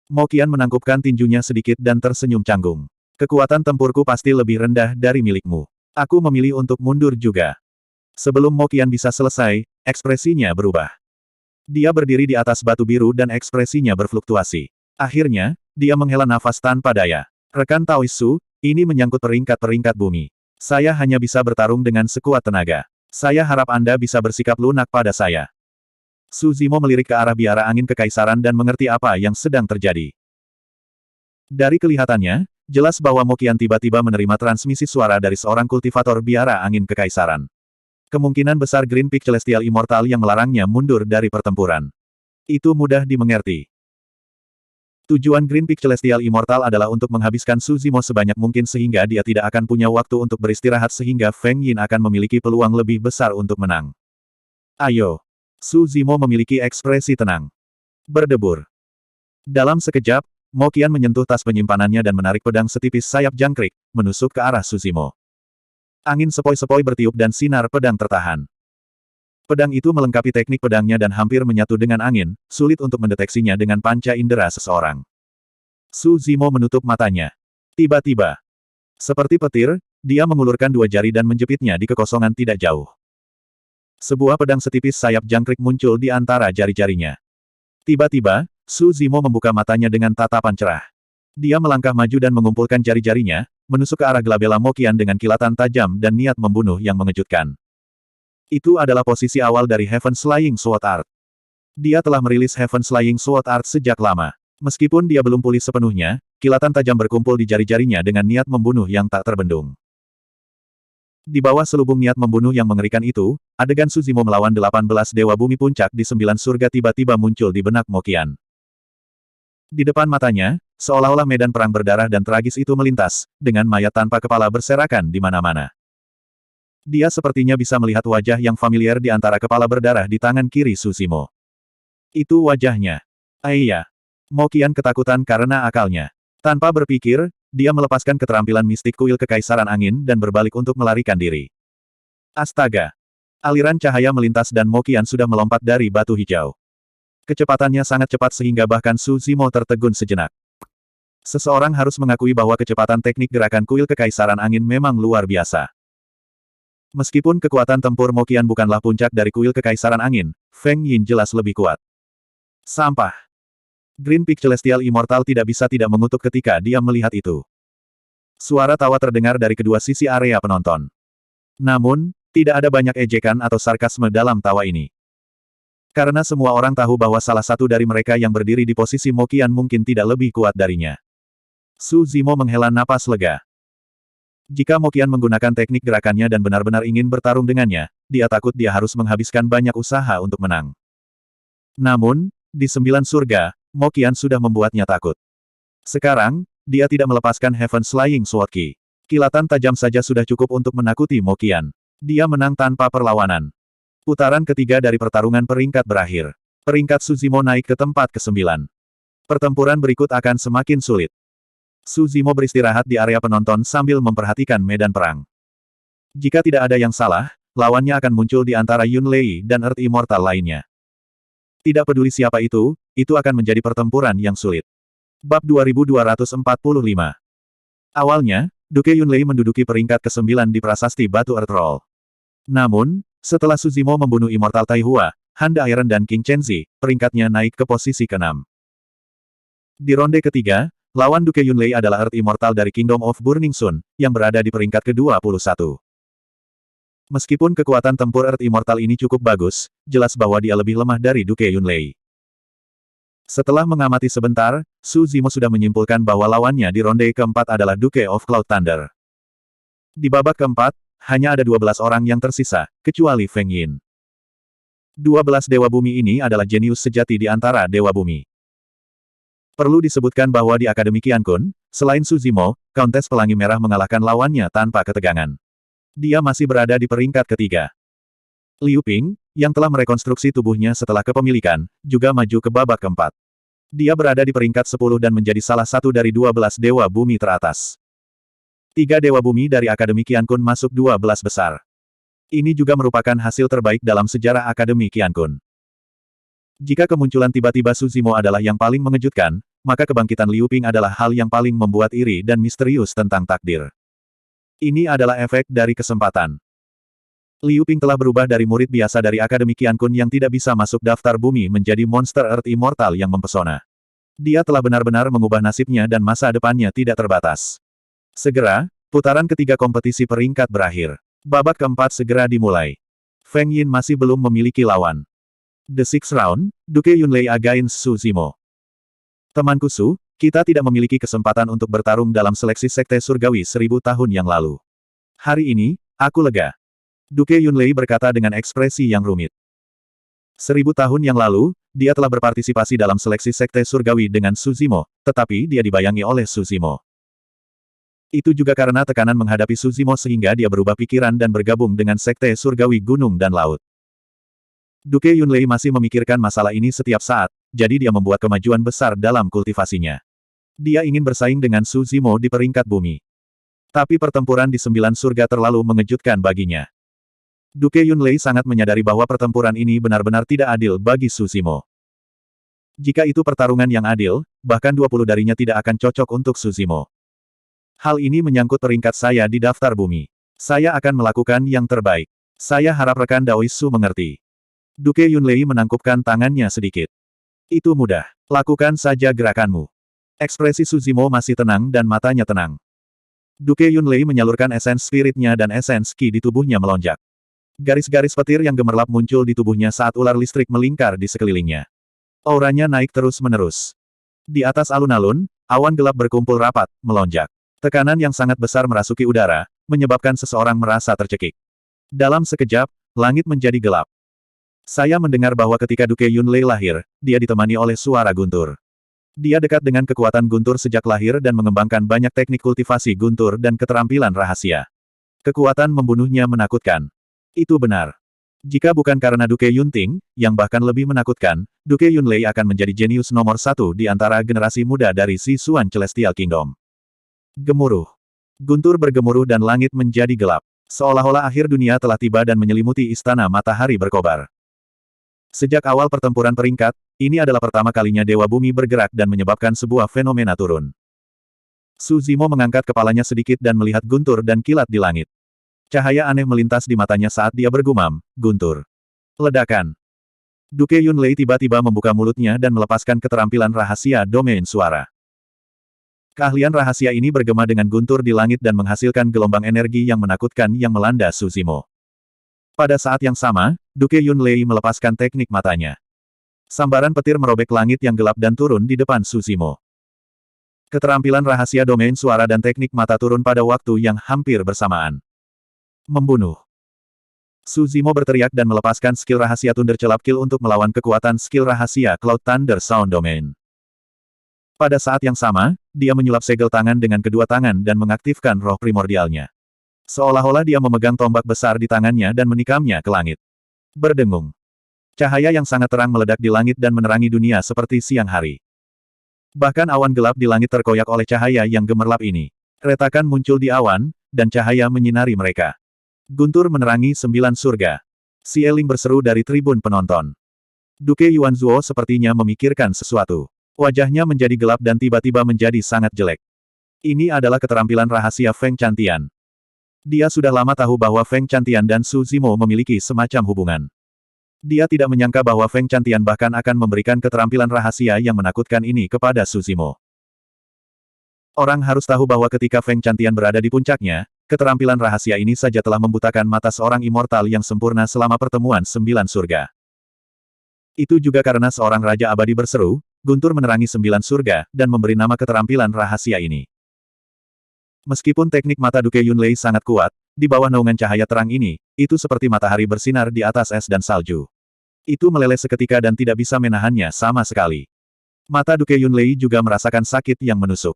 Moqian menangkupkan tinjunya sedikit dan tersenyum canggung. Kekuatan tempurku pasti lebih rendah dari milikmu. Aku memilih untuk mundur juga. Sebelum Moqian bisa selesai, ekspresinya berubah. Dia berdiri di atas batu biru dan ekspresinya berfluktuasi. Akhirnya, dia menghela nafas tanpa daya. Rekan Taois Su, ini menyangkut peringkat-peringkat bumi. Saya hanya bisa bertarung dengan sekuat tenaga. Saya harap Anda bisa bersikap lunak pada saya. Su Zimo melirik ke arah biara angin kekaisaran dan mengerti apa yang sedang terjadi. Dari kelihatannya, jelas bahwa Moqian tiba-tiba menerima transmisi suara dari seorang kultivator biara angin kekaisaran. Kemungkinan besar Green Peak Celestial Immortal yang melarangnya mundur dari pertempuran. Itu mudah dimengerti. Tujuan Green Peak Celestial Immortal adalah untuk menghabiskan Su Zimo sebanyak mungkin sehingga dia tidak akan punya waktu untuk beristirahat sehingga Feng Yin akan memiliki peluang lebih besar untuk menang. Ayo. Su Zimo memiliki ekspresi tenang. Berdebur. Dalam sekejap, Moqian menyentuh tas penyimpanannya dan menarik pedang setipis sayap jangkrik, menusuk ke arah Su Zimo. Angin sepoi-sepoi bertiup dan sinar pedang tertahan. Pedang itu melengkapi teknik pedangnya dan hampir menyatu dengan angin, sulit untuk mendeteksinya dengan panca indera seseorang. Su Zimo menutup matanya. Tiba-tiba, seperti petir, dia mengulurkan 2 jari dan menjepitnya di kekosongan tidak jauh. Sebuah pedang setipis sayap jangkrik muncul di antara jari-jarinya. Tiba-tiba, Su Zimo membuka matanya dengan tatapan cerah. Dia melangkah maju dan mengumpulkan jari-jarinya, menusuk ke arah Glabella Moqian dengan kilatan tajam dan niat membunuh yang mengejutkan. Itu adalah posisi awal dari Heaven's Flying Sword Art. Dia telah merilis Heaven's Flying Sword Art sejak lama. Meskipun dia belum pulih sepenuhnya, kilatan tajam berkumpul di jari-jarinya dengan niat membunuh yang tak terbendung. Di bawah selubung niat membunuh yang mengerikan itu, adegan Su Zimo melawan 18 Dewa Bumi Puncak di 9 surga tiba-tiba muncul di benak Moqian. Di depan matanya, seolah-olah medan perang berdarah dan tragis itu melintas, dengan mayat tanpa kepala berserakan di mana-mana. Dia sepertinya bisa melihat wajah yang familiar di antara kepala berdarah di tangan kiri Su Zimo. Itu wajahnya. Iya. Moqian ketakutan karena akalnya. Tanpa berpikir, dia melepaskan keterampilan mistik kuil kekaisaran angin dan berbalik untuk melarikan diri. Astaga! Aliran cahaya melintas dan Mo Qian sudah melompat dari batu hijau. Kecepatannya sangat cepat sehingga bahkan Su Zimo tertegun sejenak. Seseorang harus mengakui bahwa kecepatan teknik gerakan kuil Kekaisaran Angin memang luar biasa. Meskipun kekuatan tempur Mo Qian bukanlah puncak dari kuil Kekaisaran Angin, Feng Yin jelas lebih kuat. Sampah! Green Peak Celestial Immortal tidak bisa tidak mengutuk ketika dia melihat itu. Suara tawa terdengar dari kedua sisi area penonton. Namun, tidak ada banyak ejekan atau sarkasme dalam tawa ini. Karena semua orang tahu bahwa salah satu dari mereka yang berdiri di posisi Mo Qian mungkin tidak lebih kuat darinya. Su Zimo menghela napas lega. Jika Mo Qian menggunakan teknik gerakannya dan benar-benar ingin bertarung dengannya, dia takut dia harus menghabiskan banyak usaha untuk menang. Namun, di 9 surga, Mo Qian sudah membuatnya takut. Sekarang, dia tidak melepaskan Heaven's Flying Sword Ki. Kilatan tajam saja sudah cukup untuk menakuti Mo Qian. Dia menang tanpa perlawanan. Putaran ketiga dari pertarungan peringkat berakhir. Peringkat Su Zimo naik ke tempat ke-9. Pertempuran berikut akan semakin sulit. Su Zimo beristirahat di area penonton sambil memperhatikan medan perang. Jika tidak ada yang salah, lawannya akan muncul di antara Yun Lei dan Earth Immortal lainnya. Tidak peduli siapa itu akan menjadi pertempuran yang sulit. Bab 2245. Awalnya, Duke Yun Lei menduduki peringkat ke-9 di prasasti Batu Earth Roll. Namun, setelah Su Zimo membunuh Immortal Tai Hua, Han De Iron dan King Chenzi, peringkatnya naik ke posisi ke-6. Di ronde ketiga, lawan Duke Yun Lei adalah Earth Immortal dari Kingdom of Burning Sun, yang berada di peringkat ke-21. Meskipun kekuatan tempur Earth Immortal ini cukup bagus, jelas bahwa dia lebih lemah dari Duke Yun Lei. Setelah mengamati sebentar, Su Zimo sudah menyimpulkan bahwa lawannya di ronde keempat adalah Duke of Cloud Thunder. Di babak keempat, hanya ada 12 orang yang tersisa, kecuali Feng Yin. 12 Dewa Bumi ini adalah jenius sejati di antara Dewa Bumi. Perlu disebutkan bahwa di Akademi Qiankun, selain Su Zimo, Countess Pelangi Merah mengalahkan lawannya tanpa ketegangan. Dia masih berada di peringkat ketiga. Liu Ping, yang telah merekonstruksi tubuhnya setelah kepemilikan, juga maju ke babak keempat. Dia berada di peringkat 10 dan menjadi salah satu dari 12 Dewa Bumi teratas. 3 Dewa Bumi dari Akademi Qiankun masuk 12 besar. Ini juga merupakan hasil terbaik dalam sejarah Akademi Qiankun. Jika kemunculan tiba-tiba Su Zimo adalah yang paling mengejutkan, maka kebangkitan Liu Ping adalah hal yang paling membuat iri dan misterius tentang takdir. Ini adalah efek dari kesempatan. Liu Ping telah berubah dari murid biasa dari Akademi Qiankun yang tidak bisa masuk daftar bumi menjadi monster Earth Immortal yang mempesona. Dia telah benar-benar mengubah nasibnya dan masa depannya tidak terbatas. Segera, putaran ketiga kompetisi peringkat berakhir. Babak keempat segera dimulai. Feng Yin masih belum memiliki lawan. The Sixth Round, Duke Yun Lei against Su Zimo. Temanku Su, kita tidak memiliki kesempatan untuk bertarung dalam seleksi Sekte Surgawi 1000 tahun yang lalu. Hari ini, aku lega. Duke Yun Lei berkata dengan ekspresi yang rumit. 1000 tahun yang lalu, dia telah berpartisipasi dalam seleksi Sekte Surgawi dengan Su Zimo, tetapi dia dibayangi oleh Su Zimo. Itu juga karena tekanan menghadapi Su Zimo sehingga dia berubah pikiran dan bergabung dengan Sekte Surgawi Gunung dan Laut. Duke Yun Lei masih memikirkan masalah ini setiap saat, jadi dia membuat kemajuan besar dalam kultivasinya. Dia ingin bersaing dengan Su Zimo di peringkat bumi. Tapi pertempuran di 9 surga terlalu mengejutkan baginya. Duke Yun Lei sangat menyadari bahwa pertempuran ini benar-benar tidak adil bagi Su Zimo. Jika itu pertarungan yang adil, bahkan 20 darinya tidak akan cocok untuk Su Zimo. Hal ini menyangkut peringkat saya di daftar bumi. Saya akan melakukan yang terbaik. Saya harap rekan Daois Su mengerti. Duke Yun Lei menangkupkan tangannya sedikit. Itu mudah. Lakukan saja gerakanmu. Ekspresi Su Zimo masih tenang dan matanya tenang. Duke Yun Lei menyalurkan esens spiritnya dan esens ki di tubuhnya melonjak. Garis-garis petir yang gemerlap muncul di tubuhnya saat ular listrik melingkar di sekelilingnya. Auranya naik terus-menerus. Di atas alun-alun, awan gelap berkumpul rapat, melonjak. Tekanan yang sangat besar merasuki udara, menyebabkan seseorang merasa tercekik. Dalam sekejap, langit menjadi gelap. Saya mendengar bahwa ketika Duke Yun Lei lahir, dia ditemani oleh suara guntur. Dia dekat dengan kekuatan guntur sejak lahir dan mengembangkan banyak teknik kultivasi guntur dan keterampilan rahasia. Kekuatan membunuhnya menakutkan. Itu benar. Jika bukan karena Duke Yunting, yang bahkan lebih menakutkan, Duke Yun Lei akan menjadi jenius nomor 1 di antara generasi muda dari Sichuan Celestial Kingdom. Gemuruh. Guntur bergemuruh dan langit menjadi gelap. Seolah-olah akhir dunia telah tiba dan menyelimuti istana matahari berkobar. Sejak awal pertempuran peringkat, ini adalah pertama kalinya Dewa Bumi bergerak dan menyebabkan sebuah fenomena turun. Su Zimo mengangkat kepalanya sedikit dan melihat guntur dan kilat di langit. Cahaya aneh melintas di matanya saat dia bergumam, guntur. Ledakan. Duke Yunlei tiba-tiba membuka mulutnya dan melepaskan keterampilan rahasia domain suara. Keahlian rahasia ini bergema dengan guntur di langit dan menghasilkan gelombang energi yang menakutkan yang melanda Su Zimo. Pada saat yang sama, Duke Yunlei melepaskan teknik matanya. Sambaran petir merobek langit yang gelap dan turun di depan Su Zimo. Keterampilan rahasia domain suara dan teknik mata turun pada waktu yang hampir bersamaan. Membunuh. Su Zimo berteriak dan melepaskan skill rahasia Thunder Celap Kill untuk melawan kekuatan skill rahasia Cloud Thunder Sound Domain. Pada saat yang sama, dia menyulap segel tangan dengan kedua tangan dan mengaktifkan roh primordialnya. Seolah-olah dia memegang tombak besar di tangannya dan menikamnya ke langit. Berdengung. Cahaya yang sangat terang meledak di langit dan menerangi dunia seperti siang hari. Bahkan awan gelap di langit terkoyak oleh cahaya yang gemerlap ini. Retakan muncul di awan, dan cahaya menyinari mereka. Guntur menerangi 9 surga. Xieling berseru dari tribun penonton. Duke Yuanzuo sepertinya memikirkan sesuatu. Wajahnya menjadi gelap dan tiba-tiba menjadi sangat jelek. Ini adalah keterampilan rahasia Feng Chantian. Dia sudah lama tahu bahwa Feng Chantian dan Su Zimo memiliki semacam hubungan. Dia tidak menyangka bahwa Feng Chantian bahkan akan memberikan keterampilan rahasia yang menakutkan ini kepada Su Zimo. Orang harus tahu bahwa ketika Feng Chantian berada di puncaknya, keterampilan rahasia ini saja telah membutakan mata seorang immortal yang sempurna selama pertemuan 9 surga. Itu juga karena seorang Raja Abadi berseru, guntur menerangi 9 surga, dan memberi nama keterampilan rahasia ini. Meskipun teknik mata Duke Yunlei sangat kuat, di bawah naungan cahaya terang ini, itu seperti matahari bersinar di atas es dan salju. Itu meleleh seketika dan tidak bisa menahannya sama sekali. Mata Duke Yunlei juga merasakan sakit yang menusuk.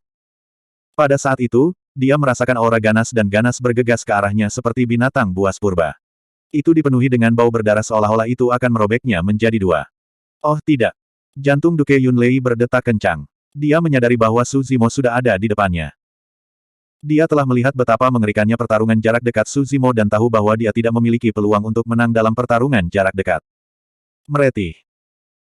Pada saat itu, dia merasakan aura ganas dan ganas bergegas ke arahnya seperti binatang buas purba. Itu dipenuhi dengan bau berdarah seolah-olah itu akan merobeknya menjadi 2. Oh tidak! Jantung Duke Yunlei berdetak kencang. Dia menyadari bahwa Su Zimo sudah ada di depannya. Dia telah melihat betapa mengerikannya pertarungan jarak dekat Su Zimo dan tahu bahwa dia tidak memiliki peluang untuk menang dalam pertarungan jarak dekat. Meretih.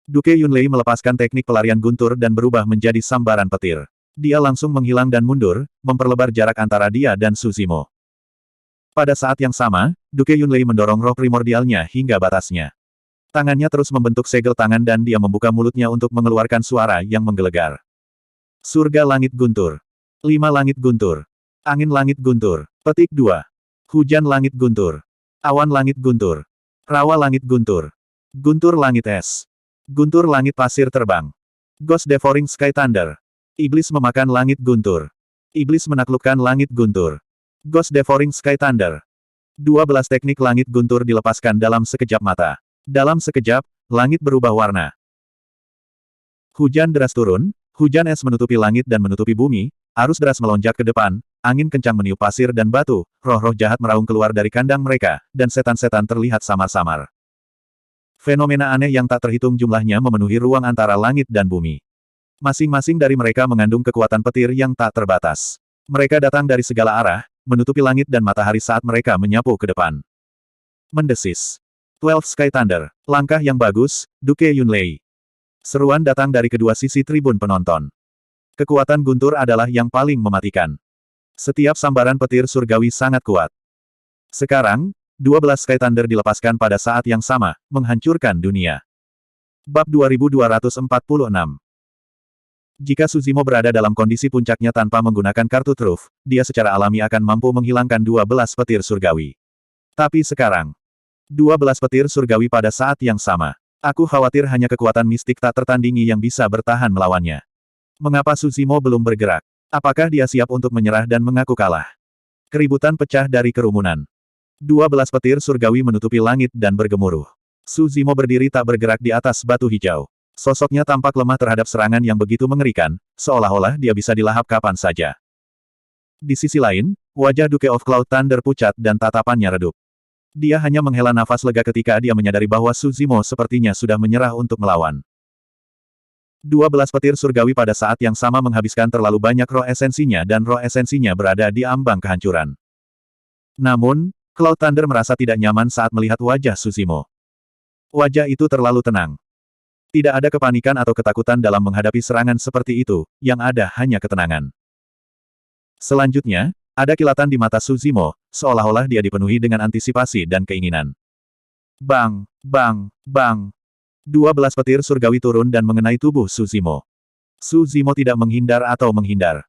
Duke Yunlei melepaskan teknik pelarian guntur dan berubah menjadi sambaran petir. Dia langsung menghilang dan mundur, memperlebar jarak antara dia dan Su Zimo. Pada saat yang sama, Duke Yunlei mendorong roh primordialnya hingga batasnya. Tangannya terus membentuk segel tangan dan dia membuka mulutnya untuk mengeluarkan suara yang menggelegar. Surga langit guntur. 5 langit guntur. Angin langit guntur. Petik 2. Hujan langit guntur. Awan langit guntur. Rawa langit guntur. Guntur langit es. Guntur langit pasir terbang. Ghost Devouring Sky Thunder. Iblis memakan langit guntur. Iblis menaklukkan langit guntur. Ghost Devouring Sky Thunder. 12 teknik langit guntur dilepaskan dalam sekejap mata. Dalam sekejap, langit berubah warna. Hujan deras turun, hujan es menutupi langit dan menutupi bumi, arus deras melonjak ke depan, angin kencang meniup pasir dan batu, roh-roh jahat meraung keluar dari kandang mereka, dan setan-setan terlihat samar-samar. Fenomena aneh yang tak terhitung jumlahnya memenuhi ruang antara langit dan bumi. Masing-masing dari mereka mengandung kekuatan petir yang tak terbatas. Mereka datang dari segala arah, menutupi langit dan matahari saat mereka menyapu ke depan. Mendesis. 12 Sky Thunder. Langkah yang bagus, Duke Yunlei. Seruan datang dari kedua sisi tribun penonton. Kekuatan guntur adalah yang paling mematikan. Setiap sambaran petir surgawi sangat kuat. Sekarang, 12 Sky Thunder dilepaskan pada saat yang sama, menghancurkan dunia. Bab 2246. Jika Su Zimo berada dalam kondisi puncaknya tanpa menggunakan kartu truf, dia secara alami akan mampu menghilangkan 12 petir surgawi. Tapi sekarang, 12 petir surgawi pada saat yang sama. Aku khawatir hanya kekuatan mistik tak tertandingi yang bisa bertahan melawannya. Mengapa Su Zimo belum bergerak? Apakah dia siap untuk menyerah dan mengaku kalah? Keributan pecah dari kerumunan. 12 petir surgawi menutupi langit dan bergemuruh. Su Zimo berdiri tak bergerak di atas batu hijau. Sosoknya tampak lemah terhadap serangan yang begitu mengerikan, seolah-olah dia bisa dilahap kapan saja. Di sisi lain, wajah Duke of Cloud Thunder pucat dan tatapannya redup. Dia hanya menghela nafas lega ketika dia menyadari bahwa Su Zimo sepertinya sudah menyerah untuk melawan. 12 petir surgawi pada saat yang sama menghabiskan terlalu banyak roh esensinya dan roh esensinya berada di ambang kehancuran. Namun, Cloud Thunder merasa tidak nyaman saat melihat wajah Suzimo. Wajah itu terlalu tenang. Tidak ada kepanikan atau ketakutan dalam menghadapi serangan seperti itu, yang ada hanya ketenangan. Selanjutnya, ada kilatan di mata Suzimo, seolah-olah dia dipenuhi dengan antisipasi dan keinginan. Bang, bang, bang. 12 petir surgawi turun dan mengenai tubuh Suzimo. Suzimo tidak menghindar atau menghindar.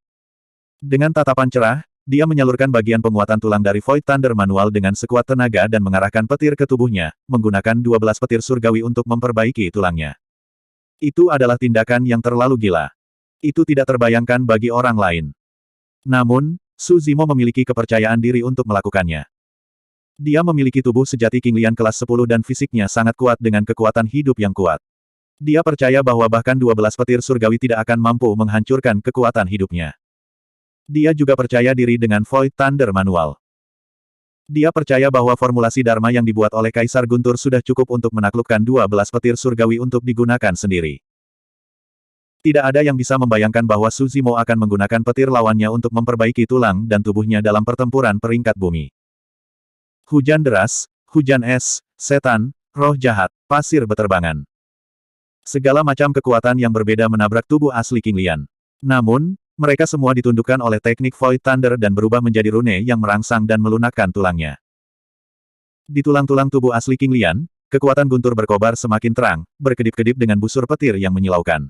Dengan tatapan cerah, dia menyalurkan bagian penguatan tulang dari Void Thunder manual dengan sekuat tenaga dan mengarahkan petir ke tubuhnya, menggunakan 12 petir surgawi untuk memperbaiki tulangnya. Itu adalah tindakan yang terlalu gila. Itu tidak terbayangkan bagi orang lain. Namun, Suzimo memiliki kepercayaan diri untuk melakukannya. Dia memiliki tubuh sejati King Lian kelas 10 dan fisiknya sangat kuat dengan kekuatan hidup yang kuat. Dia percaya bahwa bahkan 12 petir surgawi tidak akan mampu menghancurkan kekuatan hidupnya. Dia juga percaya diri dengan Void Thunder manual. Dia percaya bahwa formulasi Dharma yang dibuat oleh Kaisar Guntur sudah cukup untuk menaklukkan 12 petir surgawi untuk digunakan sendiri. Tidak ada yang bisa membayangkan bahwa Suzimo akan menggunakan petir lawannya untuk memperbaiki tulang dan tubuhnya dalam pertempuran peringkat bumi. Hujan deras, hujan es, setan, roh jahat, pasir beterbangan. Segala macam kekuatan yang berbeda menabrak tubuh asli King Lian. Namun, mereka semua ditundukkan oleh teknik Void Thunder dan berubah menjadi rune yang merangsang dan melunakkan tulangnya. Di tulang-tulang tubuh asli King Lian, kekuatan guntur berkobar semakin terang, berkedip-kedip dengan busur petir yang menyilaukan.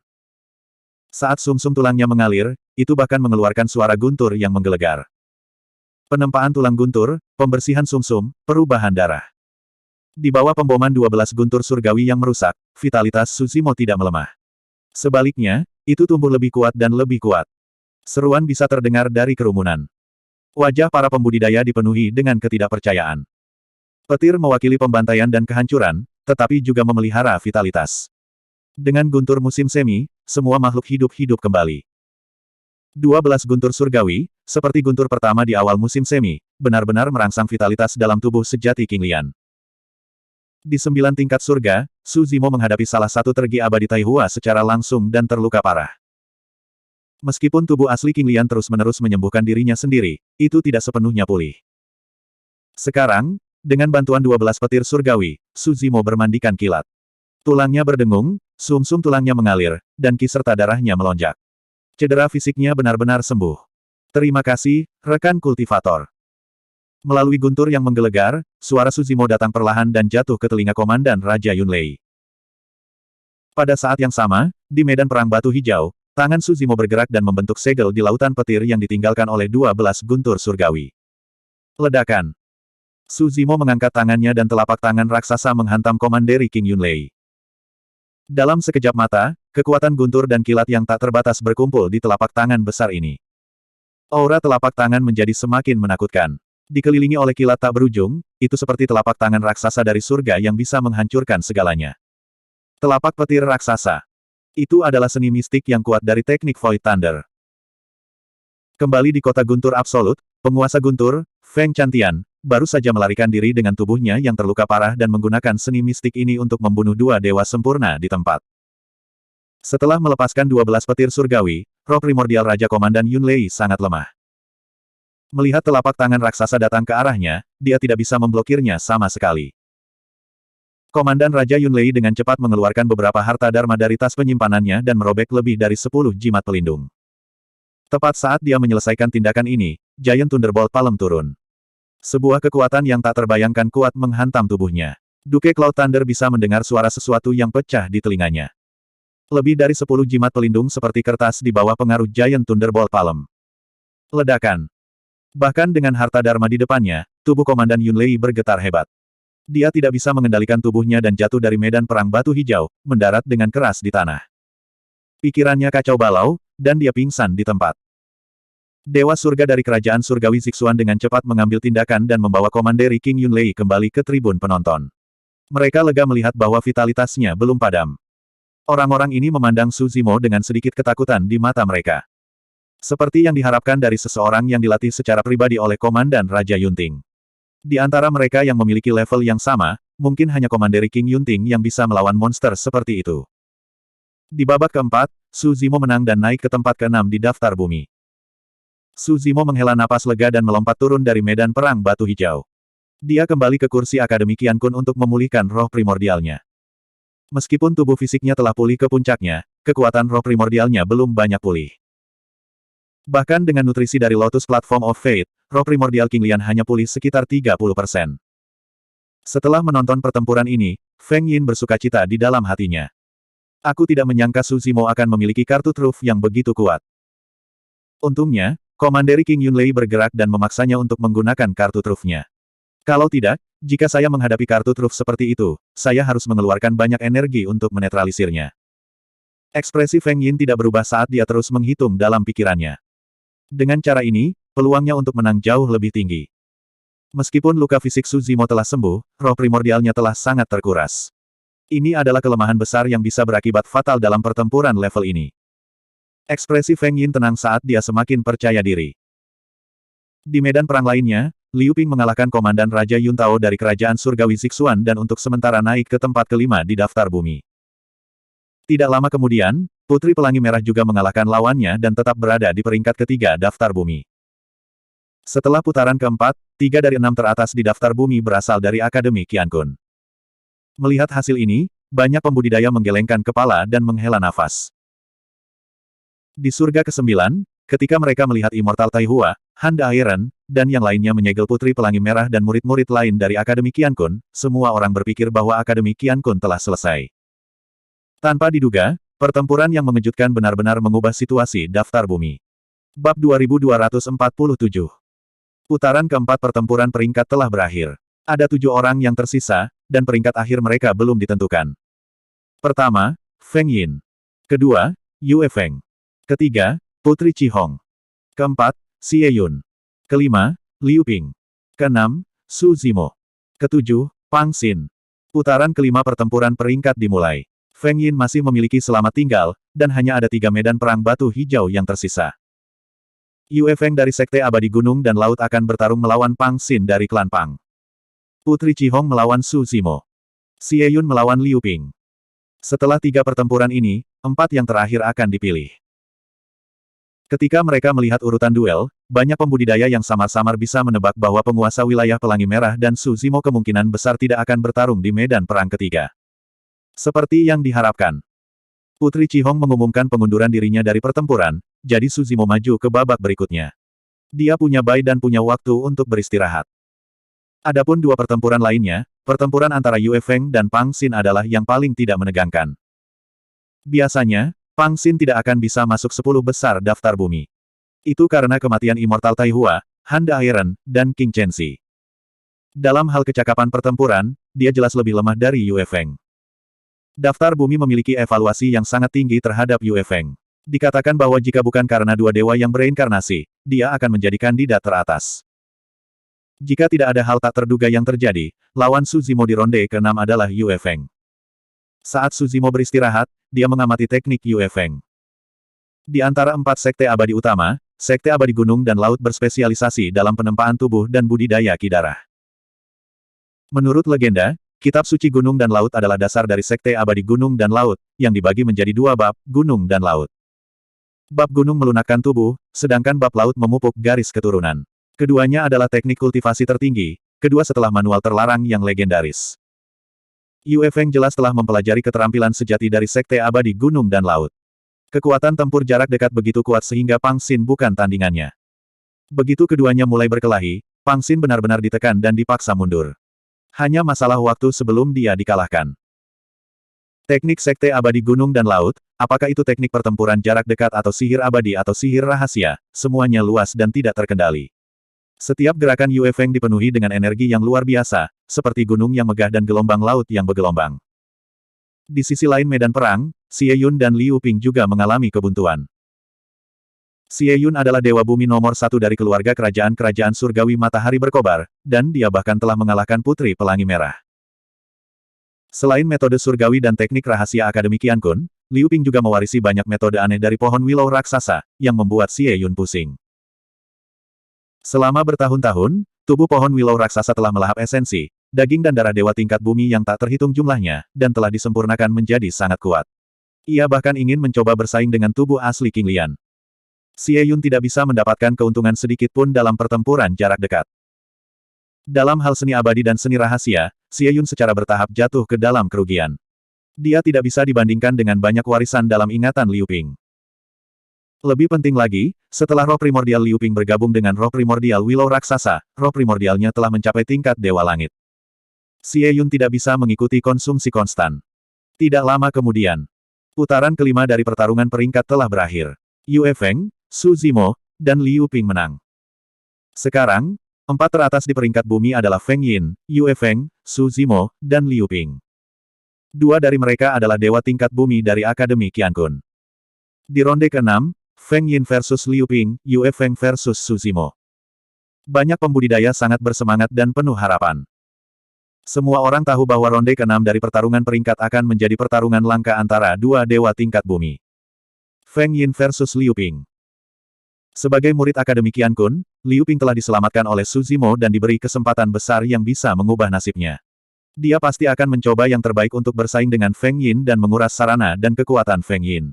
Saat sumsum tulangnya mengalir, itu bahkan mengeluarkan suara guntur yang menggelegar. Penempaan tulang guntur, pembersihan sumsum, perubahan darah. Di bawah pemboman 12 guntur surgawi yang merusak, vitalitas Suzimo tidak melemah. Sebaliknya, itu tumbuh lebih kuat dan lebih kuat. Seruan bisa terdengar dari kerumunan. Wajah para pembudidaya dipenuhi dengan ketidakpercayaan. Petir mewakili pembantaian dan kehancuran, tetapi juga memelihara vitalitas. Dengan guntur musim semi, semua makhluk hidup kembali. 12 guntur surgawi, seperti guntur pertama di awal musim semi, benar-benar merangsang vitalitas dalam tubuh sejati King Lian. Di 9 tingkat surga, Suzimo menghadapi salah satu tergi abadi Taihua secara langsung dan terluka parah. Meskipun tubuh asli King Lian terus-menerus menyembuhkan dirinya sendiri, itu tidak sepenuhnya pulih. Sekarang, dengan bantuan 12 petir surgawi, Suzimo bermandikan kilat. Tulangnya berdengung, sumsum tulangnya mengalir, dan ki serta darahnya melonjak. Cedera fisiknya benar-benar sembuh. Terima kasih, rekan kultivator. Melalui guntur yang menggelegar, suara Suzimo datang perlahan dan jatuh ke telinga Komandan Raja Yunlei. Pada saat yang sama, di medan perang batu hijau, tangan Suzimo bergerak dan membentuk segel di lautan petir yang ditinggalkan oleh 12 guntur surgawi. Ledakan. Suzimo mengangkat tangannya dan telapak tangan raksasa menghantam Komanderi King Yunlei. Dalam sekejap mata, kekuatan guntur dan kilat yang tak terbatas berkumpul di telapak tangan besar ini. Aura telapak tangan menjadi semakin menakutkan. Dikelilingi oleh kilat tak berujung, itu seperti telapak tangan raksasa dari surga yang bisa menghancurkan segalanya. Telapak petir raksasa. Itu adalah seni mistik yang kuat dari teknik Void Thunder. Kembali di kota guntur absolut, penguasa guntur, Feng Chantian, baru saja melarikan diri dengan tubuhnya yang terluka parah dan menggunakan seni mistik ini untuk membunuh 2 dewa sempurna di tempat. Setelah melepaskan 12 petir surgawi, roh primordial Raja Komandan Yunlei sangat lemah. Melihat telapak tangan raksasa datang ke arahnya, dia tidak bisa memblokirnya sama sekali. Komandan Raja Yunlei dengan cepat mengeluarkan beberapa harta Dharma dari tas penyimpanannya dan merobek lebih dari 10 jimat pelindung. Tepat saat dia menyelesaikan tindakan ini, Giant Thunderbolt Palem turun. Sebuah kekuatan yang tak terbayangkan kuat menghantam tubuhnya. Duke Cloud Thunder bisa mendengar suara sesuatu yang pecah di telinganya. Lebih dari 10 jimat pelindung seperti kertas di bawah pengaruh Giant Thunderbolt Palem. Ledakan. Bahkan dengan harta Dharma di depannya, tubuh Komandan Yunlei bergetar hebat. Dia tidak bisa mengendalikan tubuhnya dan jatuh dari medan perang batu hijau, mendarat dengan keras di tanah. Pikirannya kacau balau, dan dia pingsan di tempat. Dewa surga dari kerajaan surgawi Zixuan dengan cepat mengambil tindakan dan membawa Komanderi King Yunlei kembali ke tribun penonton. Mereka lega melihat bahwa vitalitasnya belum padam. Orang-orang ini memandang Suzimo dengan sedikit ketakutan di mata mereka. Seperti yang diharapkan dari seseorang yang dilatih secara pribadi oleh Komandan Raja Yunting. Di antara mereka yang memiliki level yang sama, mungkin hanya Komanderi King Yunting yang bisa melawan monster seperti itu. Di babak keempat, Suzimo menang dan naik ke tempat ke-6 di daftar bumi. Suzimo menghela napas lega dan melompat turun dari medan perang batu hijau. Dia kembali ke kursi Akademi Qiankun untuk memulihkan roh primordialnya. Meskipun tubuh fisiknya telah pulih ke puncaknya, kekuatan roh primordialnya belum banyak pulih. Bahkan dengan nutrisi dari Lotus Platform of Fate, roh primordial King Lian hanya pulih sekitar 30%. Setelah menonton pertempuran ini, Feng Yin bersukacita di dalam hatinya. Aku tidak menyangka Su Zimo akan memiliki kartu truf yang begitu kuat. Untungnya, Komanderi King Yunlei bergerak dan memaksanya untuk menggunakan kartu trufnya. Kalau tidak, jika saya menghadapi kartu truf seperti itu, saya harus mengeluarkan banyak energi untuk menetralisirnya. Ekspresi Feng Yin tidak berubah saat dia terus menghitung dalam pikirannya. Dengan cara ini, peluangnya untuk menang jauh lebih tinggi. Meskipun luka fisik Su Zimo telah sembuh, roh primordialnya telah sangat terkuras. Ini adalah kelemahan besar yang bisa berakibat fatal dalam pertempuran level ini. Ekspresi Feng Yin tenang saat dia semakin percaya diri. Di medan perang lainnya, Liu Ping mengalahkan Komandan Raja Yun Tao dari Kerajaan Surgawi Zixuan dan untuk sementara naik ke tempat kelima di daftar bumi. Tidak lama kemudian, Putri Pelangi Merah juga mengalahkan lawannya dan tetap berada di peringkat ketiga daftar bumi. Setelah putaran keempat, 3 dari 6 teratas di daftar bumi berasal dari Akademi Qiankun. Melihat hasil ini, banyak pembudidaya menggelengkan kepala dan menghela nafas. Di surga ke-9, ketika mereka melihat Immortal Taihua, Han Dairen, dan yang lainnya menyegel Putri Pelangi Merah dan murid-murid lain dari Akademi Qiankun, semua orang berpikir bahwa Akademi Qiankun telah selesai. Tanpa diduga, pertempuran yang mengejutkan benar-benar mengubah situasi daftar bumi. Bab 2247. Putaran keempat pertempuran peringkat telah berakhir. Ada 7 orang yang tersisa, dan peringkat akhir mereka belum ditentukan. Pertama, Feng Yin. Kedua, Yue Feng. Ketiga, Putri Qihong. Keempat, Xie Yun. Kelima, Liu Ping. Keenam, Su Zimo. Ketujuh, Pang Xin. Putaran kelima pertempuran peringkat dimulai. Feng Yin masih memiliki selamat tinggal, dan hanya ada 3 medan perang batu hijau yang tersisa. Yue Feng dari Sekte Abadi Gunung dan Laut akan bertarung melawan Pang Xin dari klan Pang. Putri Qihong melawan Su Zimo. Xie Yun melawan Liu Ping. Setelah 3 pertempuran ini, 4 yang terakhir akan dipilih. Ketika mereka melihat urutan duel, banyak pembudidaya yang samar-samar bisa menebak bahwa penguasa wilayah Pelangi Merah dan Su Zimo kemungkinan besar tidak akan bertarung di medan perang ketiga. Seperti yang diharapkan. Putri Qihong mengumumkan pengunduran dirinya dari pertempuran, jadi Su Zimo maju ke babak berikutnya. Dia punya bai dan punya waktu untuk beristirahat. Adapun 2 pertempuran lainnya, pertempuran antara Yue Feng dan Pang Xin adalah yang paling tidak menegangkan. Biasanya, Pang Xin tidak akan bisa masuk 10 besar daftar bumi. Itu karena kematian Immortal Taihua, Han Dairen, dan King Chenxi. Dalam hal kecakapan pertempuran, dia jelas lebih lemah dari Yue Feng. Daftar bumi memiliki evaluasi yang sangat tinggi terhadap Yue Feng. Dikatakan bahwa jika bukan karena 2 dewa yang bereinkarnasi, dia akan menjadi kandidat teratas. Jika tidak ada hal tak terduga yang terjadi, lawan Su Zimo di ronde ke-6 adalah Yue Feng. Saat Su Zimo beristirahat, dia mengamati teknik Yue Feng. Di antara 4 sekte abadi utama, Sekte Abadi Gunung dan Laut berspesialisasi dalam penempaan tubuh dan budidaya ki darah. Menurut legenda, Kitab Suci Gunung dan Laut adalah dasar dari Sekte Abadi Gunung dan Laut, yang dibagi menjadi 2 bab, Gunung dan Laut. Bab Gunung melunakkan tubuh, sedangkan bab Laut memupuk garis keturunan. Keduanya adalah teknik kultivasi tertinggi, kedua setelah manual terlarang yang legendaris. Yue Feng jelas telah mempelajari keterampilan sejati dari Sekte Abadi Gunung dan Laut. Kekuatan tempur jarak dekat begitu kuat sehingga Pang Xin bukan tandingannya. Begitu keduanya mulai berkelahi, Pang Xin benar-benar ditekan dan dipaksa mundur. Hanya masalah waktu sebelum dia dikalahkan. Teknik Sekte Abadi Gunung dan Laut, apakah itu teknik pertempuran jarak dekat atau sihir abadi atau sihir rahasia, semuanya luas dan tidak terkendali. Setiap gerakan Yue Feng dipenuhi dengan energi yang luar biasa, seperti gunung yang megah dan gelombang laut yang bergelombang. Di sisi lain medan perang, Xie Yun dan Liu Ping juga mengalami kebuntuan. Xie Yun adalah dewa bumi nomor 1 dari keluarga kerajaan-kerajaan surgawi matahari berkobar, dan dia bahkan telah mengalahkan Putri Pelangi Merah. Selain metode surgawi dan teknik rahasia Akademi Qiankun, Liu Ping juga mewarisi banyak metode aneh dari pohon willow raksasa, yang membuat Xie Yun pusing. Selama bertahun-tahun, tubuh pohon willow raksasa telah melahap esensi, daging dan darah dewa tingkat bumi yang tak terhitung jumlahnya, dan telah disempurnakan menjadi sangat kuat. Ia bahkan ingin mencoba bersaing dengan tubuh asli King Lian. Xie Yun tidak bisa mendapatkan keuntungan sedikit pun dalam pertempuran jarak dekat. Dalam hal seni abadi dan seni rahasia, Xie Yun secara bertahap jatuh ke dalam kerugian. Dia tidak bisa dibandingkan dengan banyak warisan dalam ingatan Liu Ping. Lebih penting lagi, setelah roh primordial Liu Ping bergabung dengan roh primordial Willow Raksasa, roh primordialnya telah mencapai tingkat Dewa Langit. Xie Yun tidak bisa mengikuti konsumsi konstan. Tidak lama kemudian, putaran kelima dari pertarungan peringkat telah berakhir. Yue Feng, Su Zimo, dan Liu Ping menang. Sekarang, empat teratas di peringkat bumi adalah Feng Yin, Yue Feng, Su Zimo, dan Liu Ping. Dua dari mereka adalah dewa tingkat bumi dari Akademi Qiankun. Di ronde ke-6, Feng Yin versus Liu Ping, Yue Feng versus Su Zimo. Banyak pembudidaya sangat bersemangat dan penuh harapan. Semua orang tahu bahwa ronde ke-6 dari pertarungan peringkat akan menjadi pertarungan langka antara dua dewa tingkat bumi. Feng Yin versus Liu Ping. Sebagai murid Akademi Qiankun, Liu Ping telah diselamatkan oleh Su Zimo dan diberi kesempatan besar yang bisa mengubah nasibnya. Dia pasti akan mencoba yang terbaik untuk bersaing dengan Feng Yin dan menguras sarana dan kekuatan Feng Yin.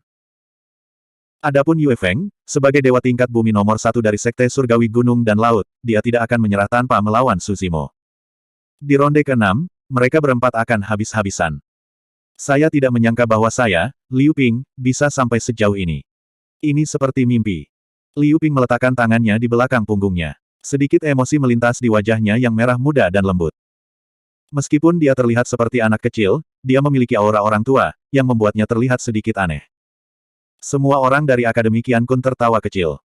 Adapun Yue Feng, sebagai dewa tingkat bumi nomor satu dari Sekte Surgawi Gunung dan Laut, dia tidak akan menyerah tanpa melawan Su Zimo. Di ronde ke-6, mereka berempat akan habis-habisan. Saya tidak menyangka bahwa saya, Liu Ping, bisa sampai sejauh ini. Ini seperti mimpi. Liu Ping meletakkan tangannya di belakang punggungnya. Sedikit emosi melintas di wajahnya yang merah muda dan lembut. Meskipun dia terlihat seperti anak kecil, dia memiliki aura orang tua, yang membuatnya terlihat sedikit aneh. Semua orang dari Akademi Qiankun tertawa kecil.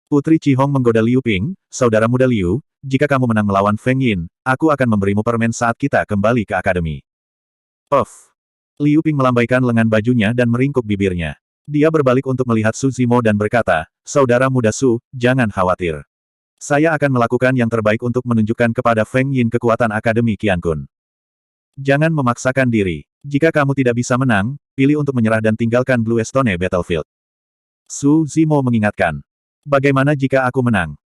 Putri Qihong menggoda Liu Ping, saudara muda Liu, jika kamu menang melawan Feng Yin, aku akan memberimu permen saat kita kembali ke Akademi. Puff. Liu Ping melambaikan lengan bajunya dan meringkuk bibirnya. Dia berbalik untuk melihat Su Zimo dan berkata, saudara muda Su, jangan khawatir. Saya akan melakukan yang terbaik untuk menunjukkan kepada Feng Yin kekuatan Akademi Qiankun. Jangan memaksakan diri. Jika kamu tidak bisa menang, pilih untuk menyerah dan tinggalkan Blue Stone Battlefield. Su Zimo mengingatkan. Bagaimana jika aku menang?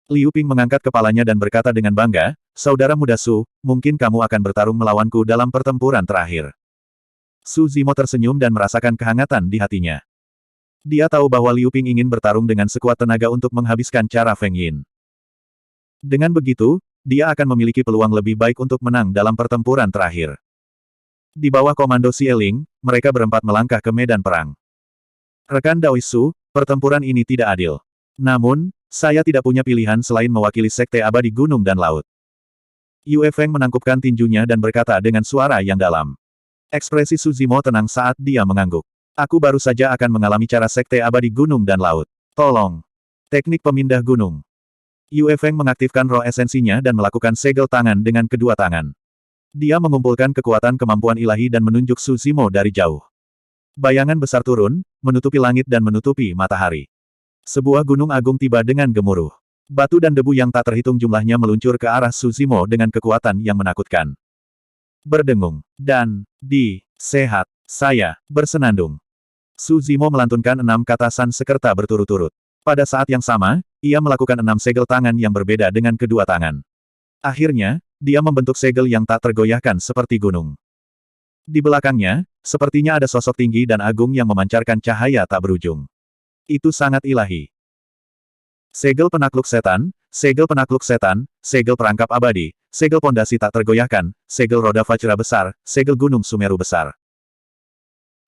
Liu Ping mengangkat kepalanya dan berkata dengan bangga, saudara muda Su, mungkin kamu akan bertarung melawanku dalam pertempuran terakhir. Su Zimo tersenyum dan merasakan kehangatan di hatinya. Dia tahu bahwa Liu Ping ingin bertarung dengan sekuat tenaga untuk menghabiskan cara Feng Yin. Dengan begitu, dia akan memiliki peluang lebih baik untuk menang dalam pertempuran terakhir. Di bawah komando Xie Ling, mereka berempat melangkah ke medan perang. Rekan Daois Su, pertempuran ini tidak adil. Namun, saya tidak punya pilihan selain mewakili Sekte Abadi Gunung dan Laut. Yue Feng menangkupkan tinjunya dan berkata dengan suara yang dalam. Ekspresi Su Zimo tenang saat dia mengangguk. Aku baru saja akan mengalami cara Sekte Abadi Gunung dan Laut. Tolong. Teknik pemindah gunung. Yue Feng mengaktifkan roh esensinya dan melakukan segel tangan dengan kedua tangan. Dia mengumpulkan kekuatan kemampuan ilahi dan menunjuk Su Zimo dari jauh. Bayangan besar turun, menutupi langit dan menutupi matahari. Sebuah gunung agung tiba dengan gemuruh. Batu dan debu yang tak terhitung jumlahnya meluncur ke arah Su Zimo dengan kekuatan yang menakutkan. Berdengung. Dan, sehat, saya, bersenandung. Su Zimo melantunkan 6 kata Sanskerta berturut-turut. Pada saat yang sama, ia melakukan 6 segel tangan yang berbeda dengan kedua tangan. Akhirnya, dia membentuk segel yang tak tergoyahkan seperti gunung. Di belakangnya, sepertinya ada sosok tinggi dan agung yang memancarkan cahaya tak berujung. Itu sangat ilahi. Segel penakluk setan, segel penakluk setan, segel perangkap abadi, segel pondasi tak tergoyahkan, segel roda Vajra besar, segel gunung Sumeru besar.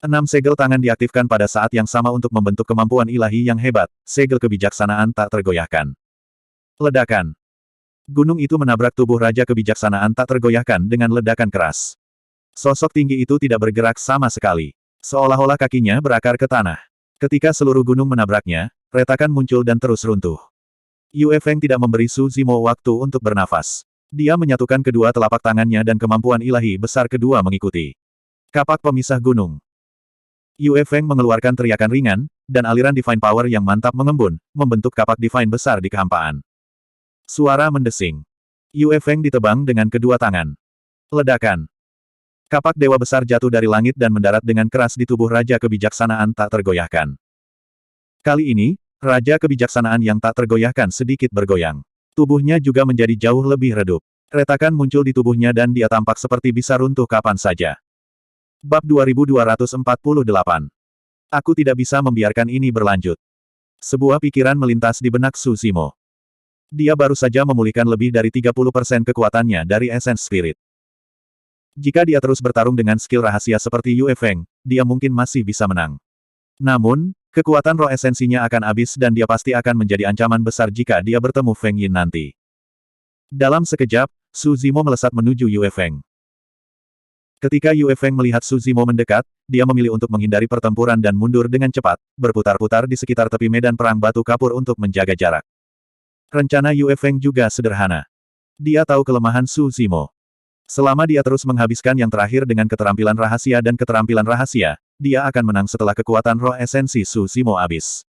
6 segel tangan diaktifkan pada saat yang sama untuk membentuk kemampuan ilahi yang hebat, segel kebijaksanaan tak tergoyahkan. Ledakan. Gunung itu menabrak tubuh Raja Kebijaksanaan tak tergoyahkan dengan ledakan keras. Sosok tinggi itu tidak bergerak sama sekali. Seolah-olah kakinya berakar ke tanah. Ketika seluruh gunung menabraknya, retakan muncul dan terus runtuh. Yue Feng tidak memberi Su Zimo waktu untuk bernafas. Dia menyatukan kedua telapak tangannya dan kemampuan ilahi besar kedua mengikuti. Kapak pemisah gunung. Yue Feng mengeluarkan teriakan ringan, dan aliran Divine Power yang mantap mengembun, membentuk kapak Divine besar di kehampaan. Suara mendesing. Yue Feng ditebang dengan kedua tangan. Ledakan. Kapak dewa besar jatuh dari langit dan mendarat dengan keras di tubuh Raja Kebijaksanaan tak tergoyahkan. Kali ini, Raja Kebijaksanaan yang tak tergoyahkan sedikit bergoyang. Tubuhnya juga menjadi jauh lebih redup. Retakan muncul di tubuhnya dan dia tampak seperti bisa runtuh kapan saja. Bab 2248. Aku tidak bisa membiarkan ini berlanjut. Sebuah pikiran melintas di benak Su Zimo. Dia baru saja memulihkan lebih dari 30% kekuatannya dari Essence Spirit. Jika dia terus bertarung dengan skill rahasia seperti Yue Feng, dia mungkin masih bisa menang. Namun, kekuatan roh esensinya akan habis dan dia pasti akan menjadi ancaman besar jika dia bertemu Feng Yin nanti. Dalam sekejap, Su Zimo melesat menuju Yue Feng. Ketika Yue Feng melihat Su Zimo mendekat, dia memilih untuk menghindari pertempuran dan mundur dengan cepat, berputar-putar di sekitar tepi medan perang batu kapur untuk menjaga jarak. Rencana Yue Feng juga sederhana. Dia tahu kelemahan Su Zimo. Selama dia terus menghabiskan yang terakhir dengan keterampilan rahasia dan keterampilan rahasia, dia akan menang setelah kekuatan roh esensi Su Zimo habis.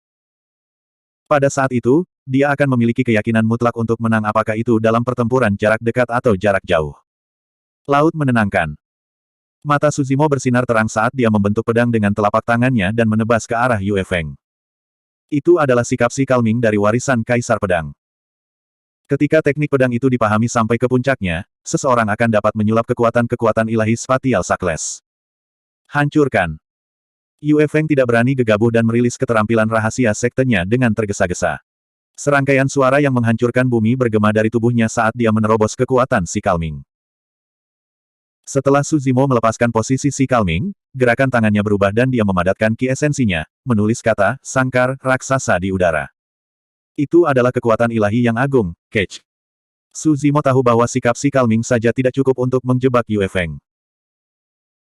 Pada saat itu, dia akan memiliki keyakinan mutlak untuk menang apakah itu dalam pertempuran jarak dekat atau jarak jauh. Laut menenangkan. Mata Su Zimo bersinar terang saat dia membentuk pedang dengan telapak tangannya dan menebas ke arah Yue Feng. Itu adalah sikap si Kalming dari warisan Kaisar Pedang. Ketika teknik pedang itu dipahami sampai ke puncaknya, seseorang akan dapat menyulap kekuatan-kekuatan ilahi spatial Sakles. Hancurkan. Yue Feng tidak berani gegabah dan merilis keterampilan rahasia sektenya dengan tergesa-gesa. Serangkaian suara yang menghancurkan bumi bergema dari tubuhnya saat dia menerobos kekuatan si Kalming. Setelah Su Zimo melepaskan posisi si Kalming, gerakan tangannya berubah dan dia memadatkan ki esensinya, menulis kata, sangkar, raksasa di udara. Itu adalah kekuatan ilahi yang agung, Catch. Su Zimo tahu bahwa sikap si Kalming saja tidak cukup untuk menjebak Yue Feng.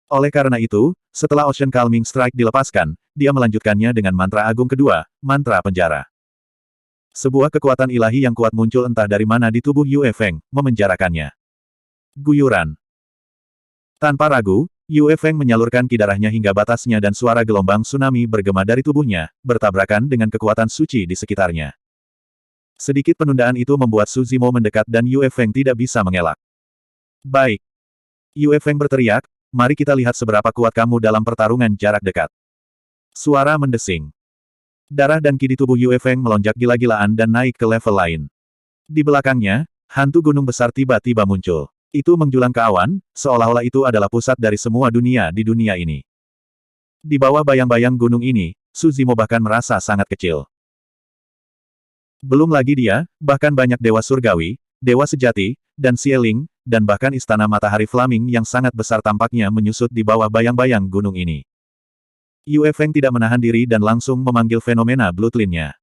Oleh karena itu, setelah Ocean Calming Strike dilepaskan, dia melanjutkannya dengan mantra agung kedua, mantra penjara. Sebuah kekuatan ilahi yang kuat muncul entah dari mana di tubuh Yue Feng, memenjarakannya. Guyuran. Tanpa ragu, Yue Feng menyalurkan ki darahnya hingga batasnya dan suara gelombang tsunami bergema dari tubuhnya, bertabrakan dengan kekuatan suci di sekitarnya. Sedikit penundaan itu membuat Su Zimo mendekat dan Yue Feng tidak bisa mengelak. Baik. Yue Feng berteriak, mari kita lihat seberapa kuat kamu dalam pertarungan jarak dekat. Suara mendesing. Darah dan ki di tubuh Yue Feng melonjak gila-gilaan dan naik ke level lain. Di belakangnya, hantu gunung besar tiba-tiba muncul. Itu menjulang ke awan, seolah-olah itu adalah pusat dari semua dunia di dunia ini. Di bawah bayang-bayang gunung ini, Su Zimo bahkan merasa sangat kecil. Belum lagi dia, bahkan banyak dewa surgawi, dewa sejati, dan Xieling, dan bahkan istana matahari Flaming yang sangat besar tampaknya menyusut di bawah bayang-bayang gunung ini. Yue Feng tidak menahan diri dan langsung memanggil fenomena Bloodline-nya.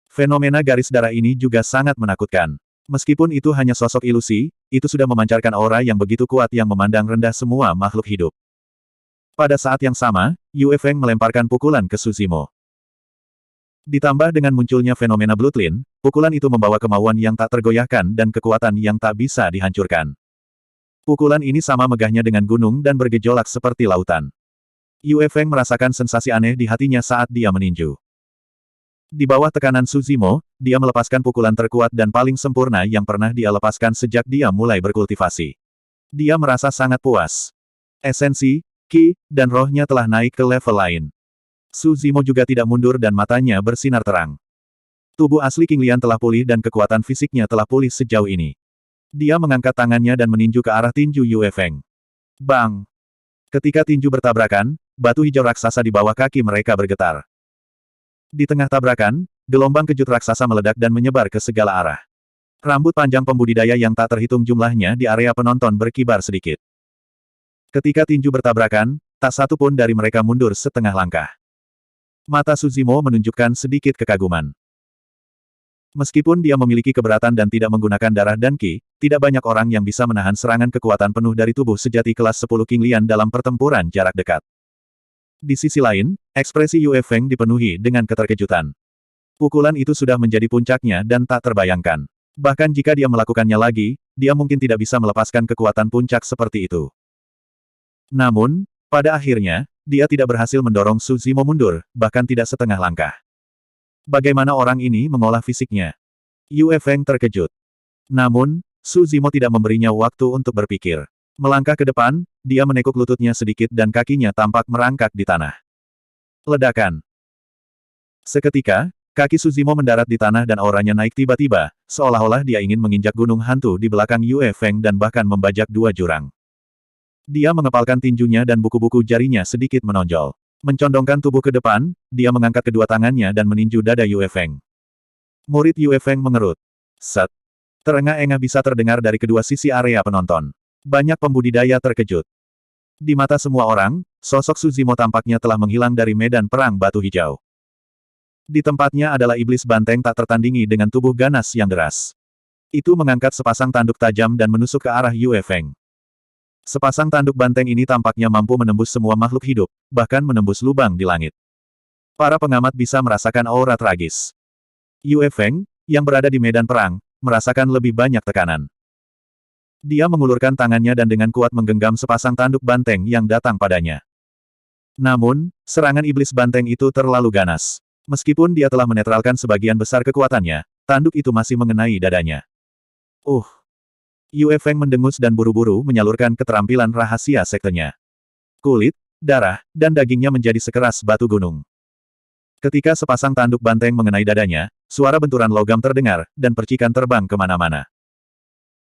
Fenomena garis darah ini juga sangat menakutkan. Meskipun itu hanya sosok ilusi, itu sudah memancarkan aura yang begitu kuat yang memandang rendah semua makhluk hidup. Pada saat yang sama, Yue Feng melemparkan pukulan ke Su Zimo. Ditambah dengan munculnya fenomena Bloodline, pukulan itu membawa kemauan yang tak tergoyahkan dan kekuatan yang tak bisa dihancurkan. Pukulan ini sama megahnya dengan gunung dan bergejolak seperti lautan. Yue Feng merasakan sensasi aneh di hatinya saat dia meninju. Di bawah tekanan Su Zimo, dia melepaskan pukulan terkuat dan paling sempurna yang pernah dia lepaskan sejak dia mulai berkultivasi. Dia merasa sangat puas. Esensi, ki, dan rohnya telah naik ke level lain. Su Zimo juga tidak mundur dan matanya bersinar terang. Tubuh asli King Lian telah pulih dan kekuatan fisiknya telah pulih sejauh ini. Dia mengangkat tangannya dan meninju ke arah tinju Yue Feng. Bang! Ketika tinju bertabrakan, batu hijau raksasa di bawah kaki mereka bergetar. Di tengah tabrakan, gelombang kejut raksasa meledak dan menyebar ke segala arah. Rambut panjang pembudidaya yang tak terhitung jumlahnya di area penonton berkibar sedikit. Ketika tinju bertabrakan, tak satu pun dari mereka mundur setengah langkah. Mata Su Zimo menunjukkan sedikit kekaguman. Meskipun dia memiliki keberatan dan tidak menggunakan darah dan ki, tidak banyak orang yang bisa menahan serangan kekuatan penuh dari tubuh sejati kelas 10 King Lian dalam pertempuran jarak dekat. Di sisi lain, ekspresi Yue Feng dipenuhi dengan keterkejutan. Pukulan itu sudah menjadi puncaknya dan tak terbayangkan. Bahkan jika dia melakukannya lagi, dia mungkin tidak bisa melepaskan kekuatan puncak seperti itu. Namun, pada akhirnya, dia tidak berhasil mendorong Su Zimo mundur, bahkan tidak setengah langkah. Bagaimana orang ini mengolah fisiknya? Yue Feng terkejut. Namun, Su Zimo tidak memberinya waktu untuk berpikir. Melangkah ke depan, dia menekuk lututnya sedikit dan kakinya tampak merangkak di tanah. Ledakan. Seketika, kaki Su Zimo mendarat di tanah dan auranya naik tiba-tiba, seolah-olah dia ingin menginjak gunung hantu di belakang Yue Feng dan bahkan membajak 2 jurang. Dia mengepalkan tinjunya dan buku-buku jarinya sedikit menonjol. Mencondongkan tubuh ke depan, dia mengangkat kedua tangannya dan meninju dada Yue Feng. Murid Yue Feng mengerut. Set. Terengah-engah bisa terdengar dari kedua sisi area penonton. Banyak pembudidaya terkejut. Di mata semua orang, sosok Suzimo tampaknya telah menghilang dari medan perang batu hijau. Di tempatnya adalah iblis banteng tak tertandingi dengan tubuh ganas yang deras. Itu mengangkat sepasang tanduk tajam dan menusuk ke arah Yue Feng. Sepasang tanduk banteng ini tampaknya mampu menembus semua makhluk hidup, bahkan menembus lubang di langit. Para pengamat bisa merasakan aura tragis. Yue Feng, yang berada di medan perang, merasakan lebih banyak tekanan. Dia mengulurkan tangannya dan dengan kuat menggenggam sepasang tanduk banteng yang datang padanya. Namun, serangan iblis banteng itu terlalu ganas. Meskipun dia telah menetralkan sebagian besar kekuatannya, tanduk itu masih mengenai dadanya. Yue Feng mendengus dan buru-buru menyalurkan keterampilan rahasia sektenya. Kulit, darah, dan dagingnya menjadi sekeras batu gunung. Ketika sepasang tanduk banteng mengenai dadanya, suara benturan logam terdengar, dan percikan terbang kemana-mana.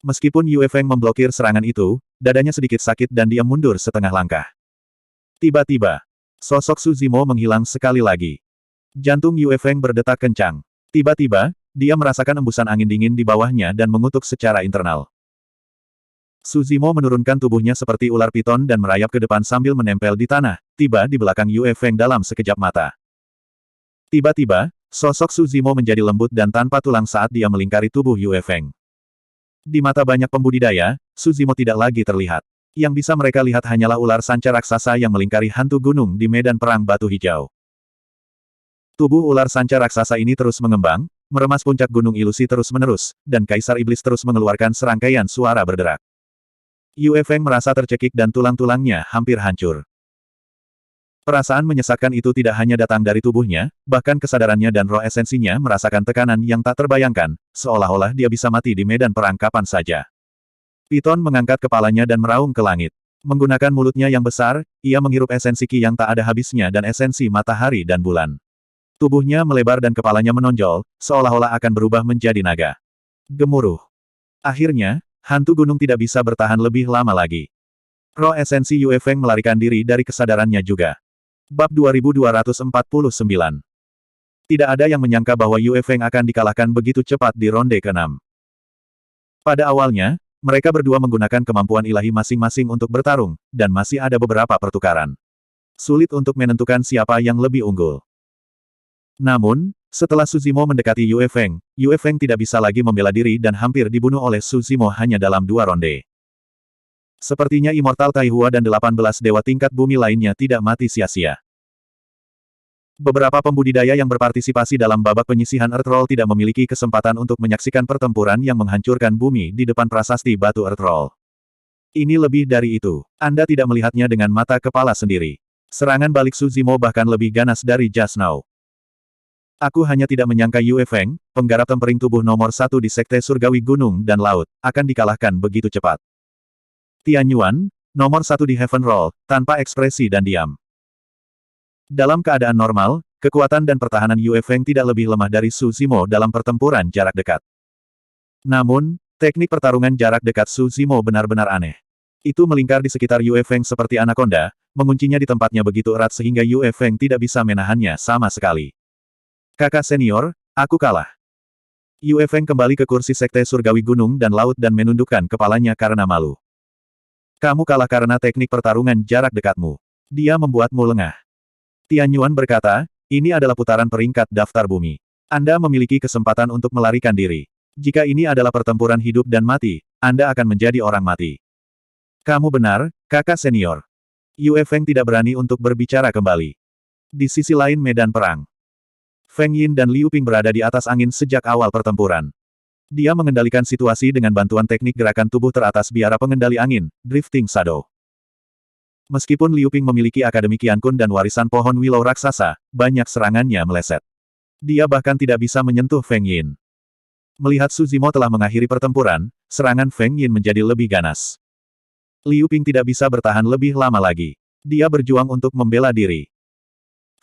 Meskipun Yue Feng memblokir serangan itu, dadanya sedikit sakit dan dia mundur setengah langkah. Tiba-tiba, sosok Suzimo menghilang sekali lagi. Jantung Yue Feng berdetak kencang. Tiba-tiba, dia merasakan embusan angin dingin di bawahnya dan mengutuk secara internal. Suzimo menurunkan tubuhnya seperti ular piton dan merayap ke depan sambil menempel di tanah, tiba di belakang Yue Feng dalam sekejap mata. Tiba-tiba, sosok Suzimo menjadi lembut dan tanpa tulang saat dia melingkari tubuh Yue Feng. Di mata banyak pembudidaya, Suzimo tidak lagi terlihat. Yang bisa mereka lihat hanyalah ular sanca raksasa yang melingkari hantu gunung di medan perang batu hijau. Tubuh ular sanca raksasa ini terus mengembang, meremas puncak gunung ilusi terus-menerus, dan Kaisar Iblis terus mengeluarkan serangkaian suara berderak. Yue Feng merasa tercekik dan tulang-tulangnya hampir hancur. Perasaan menyesakkan itu tidak hanya datang dari tubuhnya, bahkan kesadarannya dan roh esensinya merasakan tekanan yang tak terbayangkan, seolah-olah dia bisa mati di medan perang kapan saja. Piton mengangkat kepalanya dan meraung ke langit. Menggunakan mulutnya yang besar, ia menghirup esensi ki yang tak ada habisnya dan esensi matahari dan bulan. Tubuhnya melebar dan kepalanya menonjol, seolah-olah akan berubah menjadi naga. Gemuruh. Akhirnya, hantu gunung tidak bisa bertahan lebih lama lagi. Roh esensi Yue Feng melarikan diri dari kesadarannya juga. Bab 2249. Tidak ada yang menyangka bahwa Yue Feng akan dikalahkan begitu cepat di ronde ke-6. Pada awalnya, mereka berdua menggunakan kemampuan ilahi masing-masing untuk bertarung, dan masih ada beberapa pertukaran. Sulit untuk menentukan siapa yang lebih unggul. Namun, setelah Suzimo mendekati Yue Feng tidak bisa lagi membela diri dan hampir dibunuh oleh Suzimo hanya dalam 2 ronde. Sepertinya Immortal Taihua dan 18 dewa tingkat bumi lainnya tidak mati sia-sia. Beberapa pembudidaya yang berpartisipasi dalam babak penyisihan Earthroll tidak memiliki kesempatan untuk menyaksikan pertempuran yang menghancurkan bumi di depan prasasti batu Earthroll. Ini lebih dari itu. Anda tidak melihatnya dengan mata kepala sendiri. Serangan balik Suzimo bahkan lebih ganas dari just now. Aku hanya tidak menyangka Yue Feng, penggarap tempering tubuh nomor 1 di Sekte Surgawi Gunung dan Laut, akan dikalahkan begitu cepat. Tian Yuan, nomor 1 di Heaven Roll, tanpa ekspresi dan diam. Dalam keadaan normal, kekuatan dan pertahanan Yue Feng tidak lebih lemah dari Suzimo dalam pertempuran jarak dekat. Namun, teknik pertarungan jarak dekat Suzimo benar-benar aneh. Itu melingkar di sekitar Yue Feng seperti anaconda, menguncinya di tempatnya begitu erat sehingga Yue Feng tidak bisa menahannya sama sekali. Kakak senior, aku kalah. Yue Feng kembali ke kursi Sekte Surgawi Gunung dan Laut dan menundukkan kepalanya karena malu. Kamu kalah karena teknik pertarungan jarak dekatmu. Dia membuatmu lengah. Tian Yuan berkata, ini adalah putaran peringkat daftar bumi. Anda memiliki kesempatan untuk melarikan diri. Jika ini adalah pertempuran hidup dan mati, Anda akan menjadi orang mati. Kamu benar, kakak senior. Yue Feng tidak berani untuk berbicara kembali. Di sisi lain medan perang. Feng Yin dan Liu Ping berada di atas angin sejak awal pertempuran. Dia mengendalikan situasi dengan bantuan teknik gerakan tubuh teratas biara pengendali angin, Drifting Shadow. Meskipun Liu Ping memiliki Akademi Qiankun dan warisan pohon Willow raksasa, banyak serangannya meleset. Dia bahkan tidak bisa menyentuh Feng Yin. Melihat Suzimo telah mengakhiri pertempuran, serangan Feng Yin menjadi lebih ganas. Liu Ping tidak bisa bertahan lebih lama lagi. Dia berjuang untuk membela diri.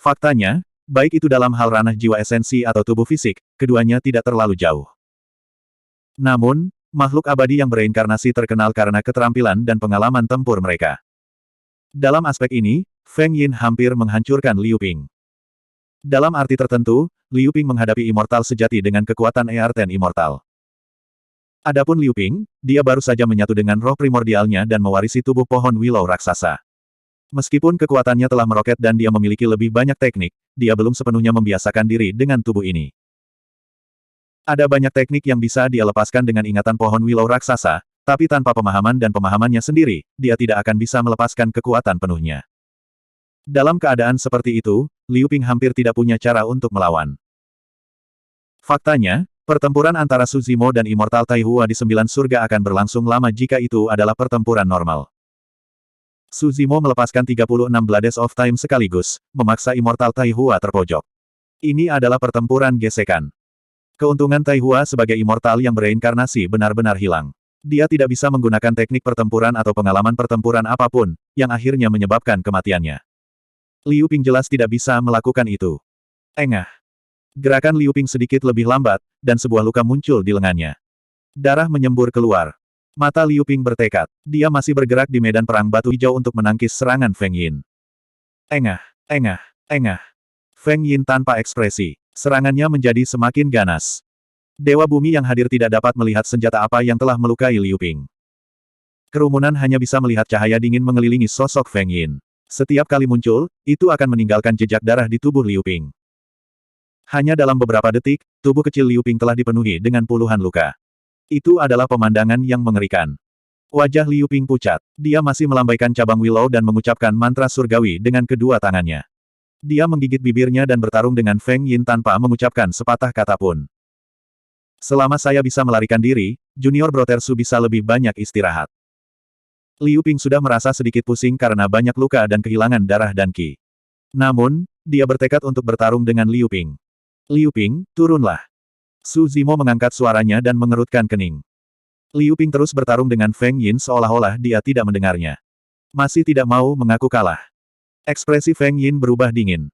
Faktanya, baik itu dalam hal ranah jiwa esensi atau tubuh fisik, keduanya tidak terlalu jauh. Namun, makhluk abadi yang bereinkarnasi terkenal karena keterampilan dan pengalaman tempur mereka. Dalam aspek ini, Feng Yin hampir menghancurkan Liu Ping. Dalam arti tertentu, Liu Ping menghadapi immortal sejati dengan kekuatan Earthen Immortal. Adapun Liu Ping, dia baru saja menyatu dengan roh primordialnya dan mewarisi tubuh pohon willow raksasa. Meskipun kekuatannya telah meroket dan dia memiliki lebih banyak teknik, dia belum sepenuhnya membiasakan diri dengan tubuh ini. Ada banyak teknik yang bisa dia lepaskan dengan ingatan pohon willow raksasa, tapi tanpa pemahaman dan pemahamannya sendiri, dia tidak akan bisa melepaskan kekuatan penuhnya. Dalam keadaan seperti itu, Liu Ping hampir tidak punya cara untuk melawan. Faktanya, pertempuran antara Su Zimo dan Immortal Tai Hua di 9 surga akan berlangsung lama jika itu adalah pertempuran normal. Su Zimo melepaskan 36 Blades of Time sekaligus, memaksa Immortal Tai Hua terpojok. Ini adalah pertempuran gesekan. Keuntungan Tai Hua sebagai immortal yang bereinkarnasi benar-benar hilang. Dia tidak bisa menggunakan teknik pertempuran atau pengalaman pertempuran apapun, yang akhirnya menyebabkan kematiannya. Liu Ping jelas tidak bisa melakukan itu. Engah. Gerakan Liu Ping sedikit lebih lambat, dan sebuah luka muncul di lengannya. Darah menyembur keluar. Mata Liu Ping bertekad. Dia masih bergerak di medan perang batu hijau untuk menangkis serangan Feng Yin. Engah, engah, engah. Feng Yin tanpa ekspresi. Serangannya menjadi semakin ganas. Dewa Bumi yang hadir tidak dapat melihat senjata apa yang telah melukai Liu Ping. Kerumunan hanya bisa melihat cahaya dingin mengelilingi sosok Feng Yin. Setiap kali muncul, itu akan meninggalkan jejak darah di tubuh Liu Ping. Hanya dalam beberapa detik, tubuh kecil Liu Ping telah dipenuhi dengan puluhan luka. Itu adalah pemandangan yang mengerikan. Wajah Liu Ping pucat. Dia masih melambaikan cabang willow dan mengucapkan mantra surgawi dengan kedua tangannya. Dia menggigit bibirnya dan bertarung dengan Feng Yin tanpa mengucapkan sepatah kata pun. Selama saya bisa melarikan diri, Junior Brother Su bisa lebih banyak istirahat. Liu Ping sudah merasa sedikit pusing karena banyak luka dan kehilangan darah dan ki. Namun, dia bertekad untuk bertarung dengan Liu Ping. Liu Ping, turunlah. Su Zimo mengangkat suaranya dan mengerutkan kening. Liu Ping terus bertarung dengan Feng Yin seolah-olah dia tidak mendengarnya. Masih tidak mau mengaku kalah. Ekspresi Feng Yin berubah dingin.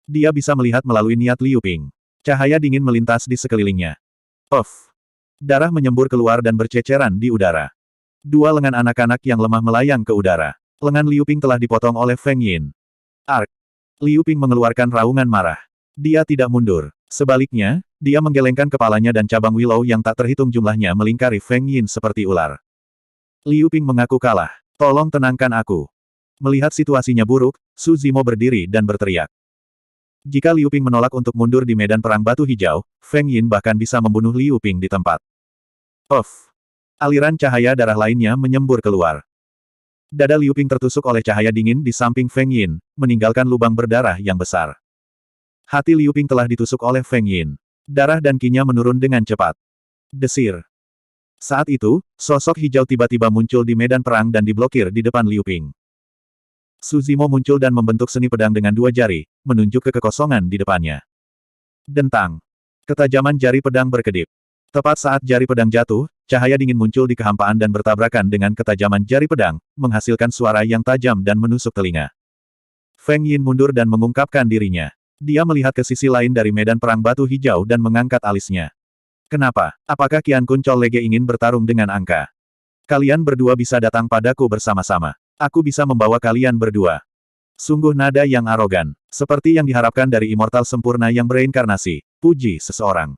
Dia bisa melihat melalui niat Liu Ping. Cahaya dingin melintas di sekelilingnya. Off. Darah menyembur keluar dan berceceran di udara. Dua lengan anak-anak yang lemah melayang ke udara. Lengan Liu Ping telah dipotong oleh Feng Yin. Ark. Liu Ping mengeluarkan raungan marah. Dia tidak mundur. Sebaliknya, dia menggelengkan kepalanya dan cabang willow yang tak terhitung jumlahnya melingkari Feng Yin seperti ular. Liu Ping mengaku kalah. Tolong tenangkan aku. Melihat situasinya buruk, Su Zimo berdiri dan berteriak. Jika Liu Ping menolak untuk mundur di medan perang batu hijau, Feng Yin bahkan bisa membunuh Liu Ping di tempat. Off. Aliran cahaya darah lainnya menyembur keluar. Dada Liu Ping tertusuk oleh cahaya dingin di samping Feng Yin, meninggalkan lubang berdarah yang besar. Hati Liu Ping telah ditusuk oleh Feng Yin. Darah dan kinya menurun dengan cepat. Desir. Saat itu, sosok hijau tiba-tiba muncul di medan perang dan diblokir di depan Liu Ping. Su Zimo muncul dan membentuk seni pedang dengan dua jari, menunjuk ke kekosongan di depannya. Dentang. Ketajaman jari pedang berkedip. Tepat saat jari pedang jatuh, cahaya dingin muncul di kehampaan dan bertabrakan dengan ketajaman jari pedang, menghasilkan suara yang tajam dan menusuk telinga. Feng Yin mundur dan mengungkapkan dirinya. Dia melihat ke sisi lain dari medan perang batu hijau dan mengangkat alisnya. Kenapa? Apakah Qian Kun Chol Lege ingin bertarung dengan angka? Kalian berdua bisa datang padaku bersama-sama. Aku bisa membawa kalian berdua. Sungguh nada yang arogan. Seperti yang diharapkan dari immortal sempurna yang bereinkarnasi. Puji seseorang.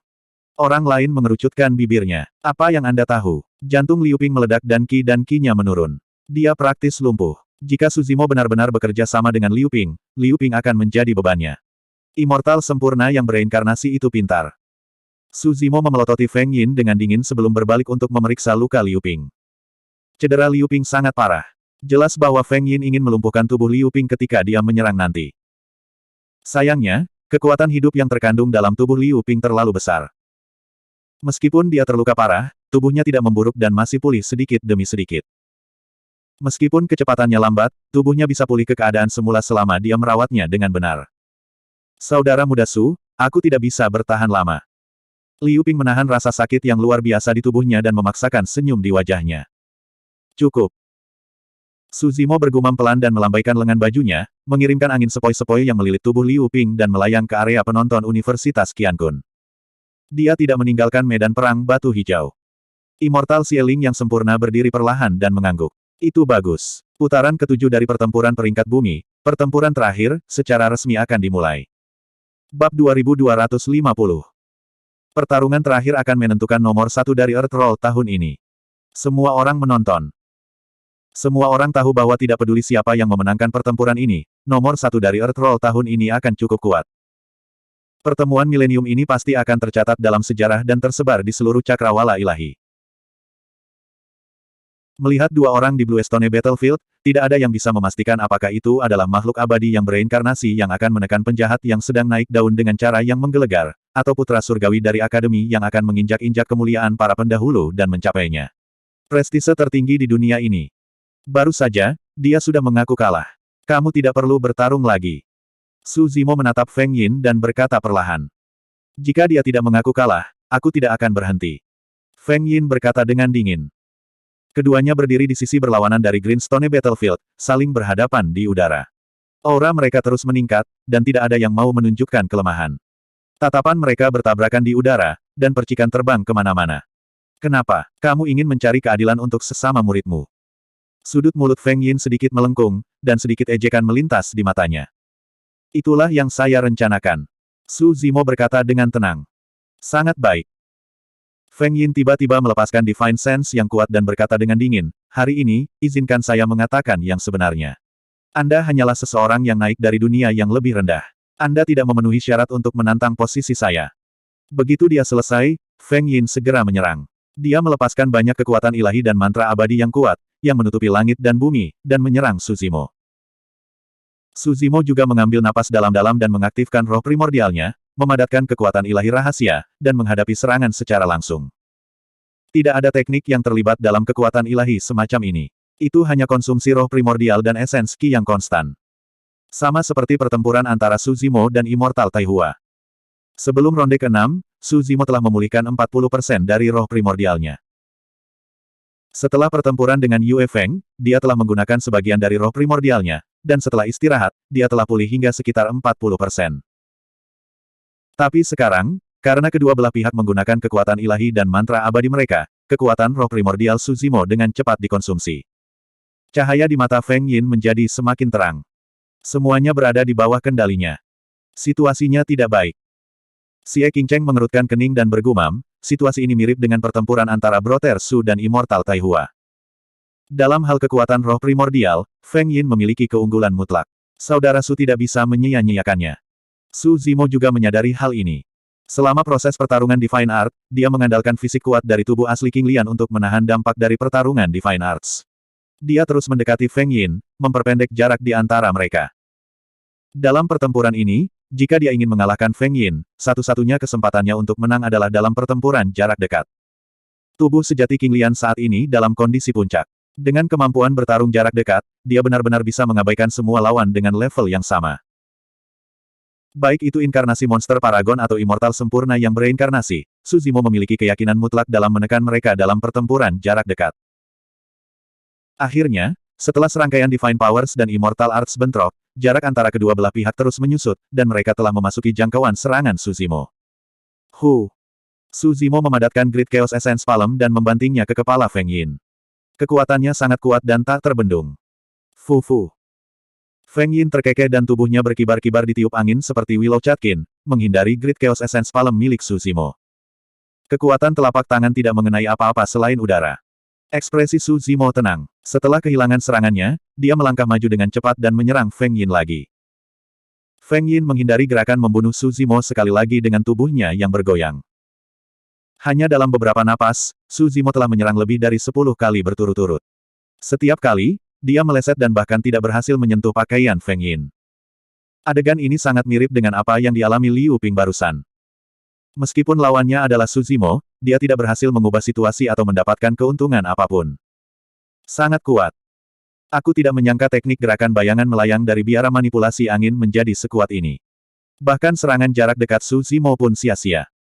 Orang lain mengerucutkan bibirnya. Apa yang Anda tahu? Jantung Liu Ping meledak dan ki-nya menurun. Dia praktis lumpuh. Jika Su Zimo benar-benar bekerja sama dengan Liu Ping akan menjadi bebannya. Immortal sempurna yang bereinkarnasi itu pintar. Su Zimo memelototi Feng Yin dengan dingin sebelum berbalik untuk memeriksa luka Liu Ping. Cedera Liu Ping sangat parah. Jelas bahwa Feng Yin ingin melumpuhkan tubuh Liu Ping ketika dia menyerang nanti. Sayangnya, kekuatan hidup yang terkandung dalam tubuh Liu Ping terlalu besar. Meskipun dia terluka parah, tubuhnya tidak memburuk dan masih pulih sedikit demi sedikit. Meskipun kecepatannya lambat, tubuhnya bisa pulih ke keadaan semula selama dia merawatnya dengan benar. Saudara muda Su, aku tidak bisa bertahan lama. Liu Ping menahan rasa sakit yang luar biasa di tubuhnya dan memaksakan senyum di wajahnya. Cukup. Su Zimo bergumam pelan dan melambaikan lengan bajunya, mengirimkan angin sepoi-sepoi yang melilit tubuh Liu Ping dan melayang ke area penonton Universitas Qian Kun. Dia tidak meninggalkan medan perang batu hijau. Immortal Xieling yang sempurna berdiri perlahan dan mengangguk. Itu bagus. Putaran ketujuh dari pertempuran peringkat bumi, pertempuran terakhir, secara resmi akan dimulai. Bab 2250 Pertarungan terakhir akan menentukan nomor satu dari Earth Roll tahun ini. Semua orang menonton. Semua orang tahu bahwa tidak peduli siapa yang memenangkan pertempuran ini, nomor satu dari Earth Roll tahun ini akan cukup kuat. Pertemuan milenium ini pasti akan tercatat dalam sejarah dan tersebar di seluruh cakrawala ilahi. Melihat dua orang di Bluestone Battlefield, tidak ada yang bisa memastikan apakah itu adalah makhluk abadi yang bereinkarnasi yang akan menekan penjahat yang sedang naik daun dengan cara yang menggelegar, atau putra surgawi dari akademi yang akan menginjak-injak kemuliaan para pendahulu dan mencapainya. Prestise tertinggi di dunia ini. Baru saja, dia sudah mengaku kalah. Kamu tidak perlu bertarung lagi. Su Zimo menatap Feng Yin dan berkata perlahan. Jika dia tidak mengaku kalah, aku tidak akan berhenti. Feng Yin berkata dengan dingin. Keduanya berdiri di sisi berlawanan dari Greenstone Battlefield, saling berhadapan di udara. Aura mereka terus meningkat, dan tidak ada yang mau menunjukkan kelemahan. Tatapan mereka bertabrakan di udara, dan percikan terbang kemana-mana. Kenapa, kamu ingin mencari keadilan untuk sesama muridmu? Sudut mulut Feng Yin sedikit melengkung, dan sedikit ejekan melintas di matanya. Itulah yang saya rencanakan. Su Zimo berkata dengan tenang. Sangat baik. Feng Yin tiba-tiba melepaskan Divine Sense yang kuat dan berkata dengan dingin, hari ini, izinkan saya mengatakan yang sebenarnya. Anda hanyalah seseorang yang naik dari dunia yang lebih rendah. Anda tidak memenuhi syarat untuk menantang posisi saya. Begitu dia selesai, Feng Yin segera menyerang. Dia melepaskan banyak kekuatan ilahi dan mantra abadi yang kuat, yang menutupi langit dan bumi, dan menyerang Su Zimo. Su Zimo juga mengambil napas dalam-dalam dan mengaktifkan roh primordialnya, memadatkan kekuatan ilahi rahasia, dan menghadapi serangan secara langsung. Tidak ada teknik yang terlibat dalam kekuatan ilahi semacam ini. Itu hanya konsumsi roh primordial dan esens Qi yang konstan. Sama seperti pertempuran antara Su Zimo dan Immortal Taihua. Sebelum ronde ke-6, Su Zimo telah memulihkan 40% dari roh primordialnya. Setelah pertempuran dengan Yue Feng, dia telah menggunakan sebagian dari roh primordialnya, dan setelah istirahat, dia telah pulih hingga sekitar 40%. Tapi sekarang, karena kedua belah pihak menggunakan kekuatan ilahi dan mantra abadi mereka, kekuatan roh primordial Su Zimo dengan cepat dikonsumsi. Cahaya di mata Feng Yin menjadi semakin terang. Semuanya berada di bawah kendalinya. Situasinya tidak baik. Xie Qingcheng mengerutkan kening dan bergumam, situasi ini mirip dengan pertempuran antara Brother Su dan Immortal Taihua. Dalam hal kekuatan roh primordial, Feng Yin memiliki keunggulan mutlak. Saudara Su tidak bisa menyia-nyiakannya. Su Zimo juga menyadari hal ini. Selama proses pertarungan Divine Art, dia mengandalkan fisik kuat dari tubuh asli King Lian untuk menahan dampak dari pertarungan Divine Arts. Dia terus mendekati Feng Yin, memperpendek jarak di antara mereka. Dalam pertempuran ini, jika dia ingin mengalahkan Feng Yin, satu-satunya kesempatannya untuk menang adalah dalam pertempuran jarak dekat. Tubuh sejati King Lian saat ini dalam kondisi puncak. Dengan kemampuan bertarung jarak dekat, dia benar-benar bisa mengabaikan semua lawan dengan level yang sama. Baik itu inkarnasi monster Paragon atau Immortal sempurna yang bereinkarnasi, Su Zimo memiliki keyakinan mutlak dalam menekan mereka dalam pertempuran jarak dekat. Akhirnya, setelah serangkaian Divine Powers dan Immortal Arts bentrok, jarak antara kedua belah pihak terus menyusut, dan mereka telah memasuki jangkauan serangan Su Zimo. Su Zimo memadatkan Great Chaos Essence Palm dan membantingnya ke kepala Feng Yin. Kekuatannya sangat kuat dan tak terbendung. Feng Yin terkekeh dan tubuhnya berkibar-kibar ditiup angin seperti Willow Catkin, menghindari Great Chaos Essence Palm milik Su Zimo. Kekuatan telapak tangan tidak mengenai apa-apa selain udara. Ekspresi Su Zimo tenang. Setelah kehilangan serangannya, dia melangkah maju dengan cepat dan menyerang Feng Yin lagi. Feng Yin menghindari gerakan membunuh Su Zimo sekali lagi dengan tubuhnya yang bergoyang. Hanya dalam beberapa napas, Su Zimo telah menyerang lebih dari 10 kali berturut-turut. Setiap kali, dia meleset dan bahkan tidak berhasil menyentuh pakaian Feng Yin. Adegan ini sangat mirip dengan apa yang dialami Liu Ping barusan. Meskipun lawannya adalah Su Zimo, dia tidak berhasil mengubah situasi atau mendapatkan keuntungan apapun. Sangat kuat. Aku tidak menyangka teknik gerakan bayangan melayang dari biara manipulasi angin menjadi sekuat ini. Bahkan serangan jarak dekat Su Zimo pun sia-sia.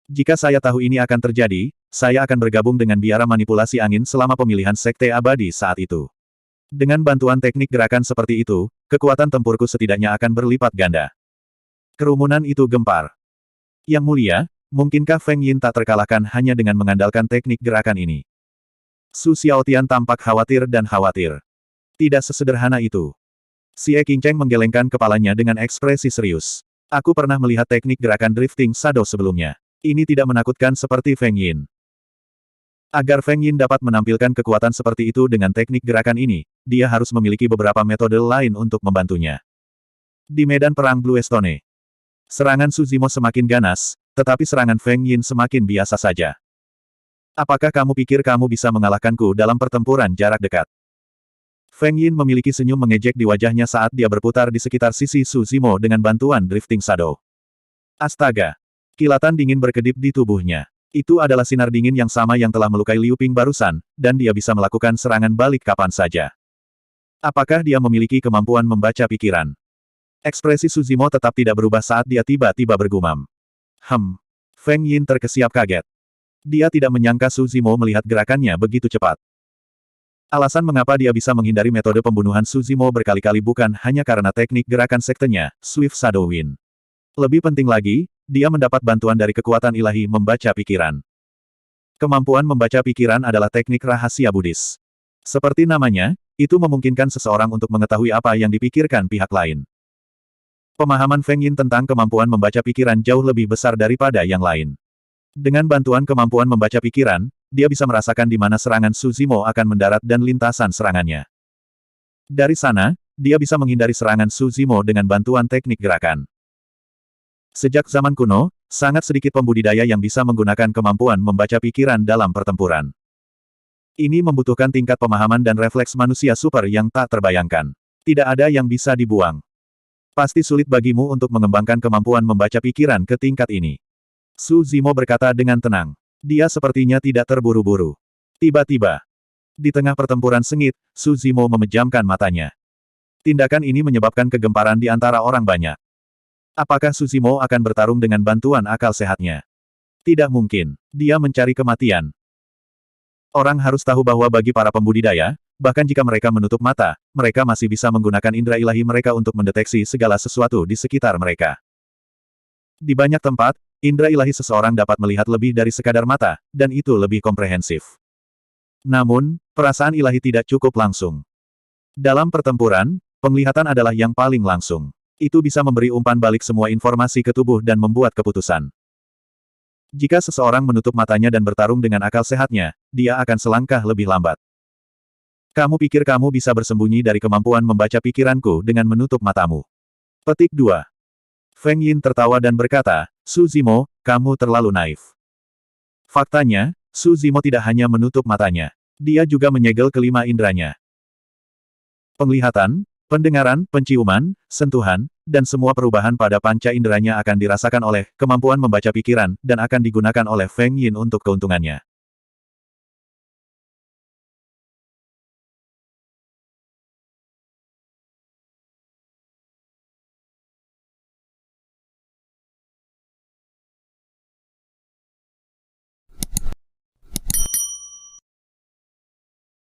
Jika saya tahu ini akan terjadi, saya akan bergabung dengan biara manipulasi angin selama pemilihan sekte abadi saat itu. Dengan bantuan teknik gerakan seperti itu, kekuatan tempurku setidaknya akan berlipat ganda. Kerumunan itu gempar. Yang mulia, mungkinkah Feng Yin tak terkalahkan hanya dengan mengandalkan teknik gerakan ini? Su Xiaotian tampak khawatir dan khawatir. Tidak sesederhana itu. Xie Qingcheng menggelengkan kepalanya dengan ekspresi serius. Aku pernah melihat teknik gerakan drifting shadow sebelumnya. Ini tidak menakutkan seperti Feng Yin. Agar Feng Yin dapat menampilkan kekuatan seperti itu dengan teknik gerakan ini, dia harus memiliki beberapa metode lain untuk membantunya. Di medan perang Blue Stone, serangan Suzimo semakin ganas, tetapi serangan Feng Yin semakin biasa saja. Apakah kamu pikir kamu bisa mengalahkanku dalam pertempuran jarak dekat? Feng Yin memiliki senyum mengejek di wajahnya saat dia berputar di sekitar sisi Suzimo dengan bantuan Drifting Shadow. Astaga! Kilatan dingin berkedip di tubuhnya. Itu adalah sinar dingin yang sama yang telah melukai Liu Ping barusan, dan dia bisa melakukan serangan balik kapan saja. Apakah dia memiliki kemampuan membaca pikiran? Ekspresi Suzimo tetap tidak berubah saat dia tiba-tiba bergumam. Feng Yin terkesiap kaget. Dia tidak menyangka Suzimo melihat gerakannya begitu cepat. Alasan mengapa dia bisa menghindari metode pembunuhan Suzimo berkali-kali bukan hanya karena teknik gerakan sektenya, Swift Shadow Wind. Lebih penting lagi, dia mendapat bantuan dari kekuatan ilahi membaca pikiran. Kemampuan membaca pikiran adalah teknik rahasia Buddhis. Seperti namanya, itu memungkinkan seseorang untuk mengetahui apa yang dipikirkan pihak lain. Pemahaman Feng Yin tentang kemampuan membaca pikiran jauh lebih besar daripada yang lain. Dengan bantuan kemampuan membaca pikiran, dia bisa merasakan di mana serangan Suzimo akan mendarat dan lintasan serangannya. Dari sana, dia bisa menghindari serangan Suzimo dengan bantuan teknik gerakan. Sejak zaman kuno, sangat sedikit pembudidaya yang bisa menggunakan kemampuan membaca pikiran dalam pertempuran. Ini membutuhkan tingkat pemahaman dan refleks manusia super yang tak terbayangkan. Tidak ada yang bisa dibuang. Pasti sulit bagimu untuk mengembangkan kemampuan membaca pikiran ke tingkat ini. Suzimo berkata dengan tenang. Dia sepertinya tidak terburu-buru. Tiba-tiba, di tengah pertempuran sengit, Suzimo memejamkan matanya. Tindakan ini menyebabkan kegemparan di antara orang banyak. Apakah Suzimo akan bertarung dengan bantuan akal sehatnya? Tidak mungkin. Dia mencari kematian. Orang harus tahu bahwa bagi para pembudidaya, bahkan jika mereka menutup mata, mereka masih bisa menggunakan indera ilahi mereka untuk mendeteksi segala sesuatu di sekitar mereka. Di banyak tempat, indera ilahi seseorang dapat melihat lebih dari sekadar mata, dan itu lebih komprehensif. Namun, perasaan ilahi tidak cukup langsung. Dalam pertempuran, penglihatan adalah yang paling langsung. Itu bisa memberi umpan balik semua informasi ke tubuh dan membuat keputusan. Jika seseorang menutup matanya dan bertarung dengan akal sehatnya, dia akan selangkah lebih lambat. Kamu pikir kamu bisa bersembunyi dari kemampuan membaca pikiranku dengan menutup matamu? Petik 2. Feng Yin tertawa dan berkata, Suzimo, kamu terlalu naif. Faktanya, Suzimo tidak hanya menutup matanya. Dia juga menyegel kelima inderanya. Penglihatan, pendengaran, penciuman, sentuhan, dan semua perubahan pada panca inderanya akan dirasakan oleh kemampuan membaca pikiran dan akan digunakan oleh Feng Yin untuk keuntungannya.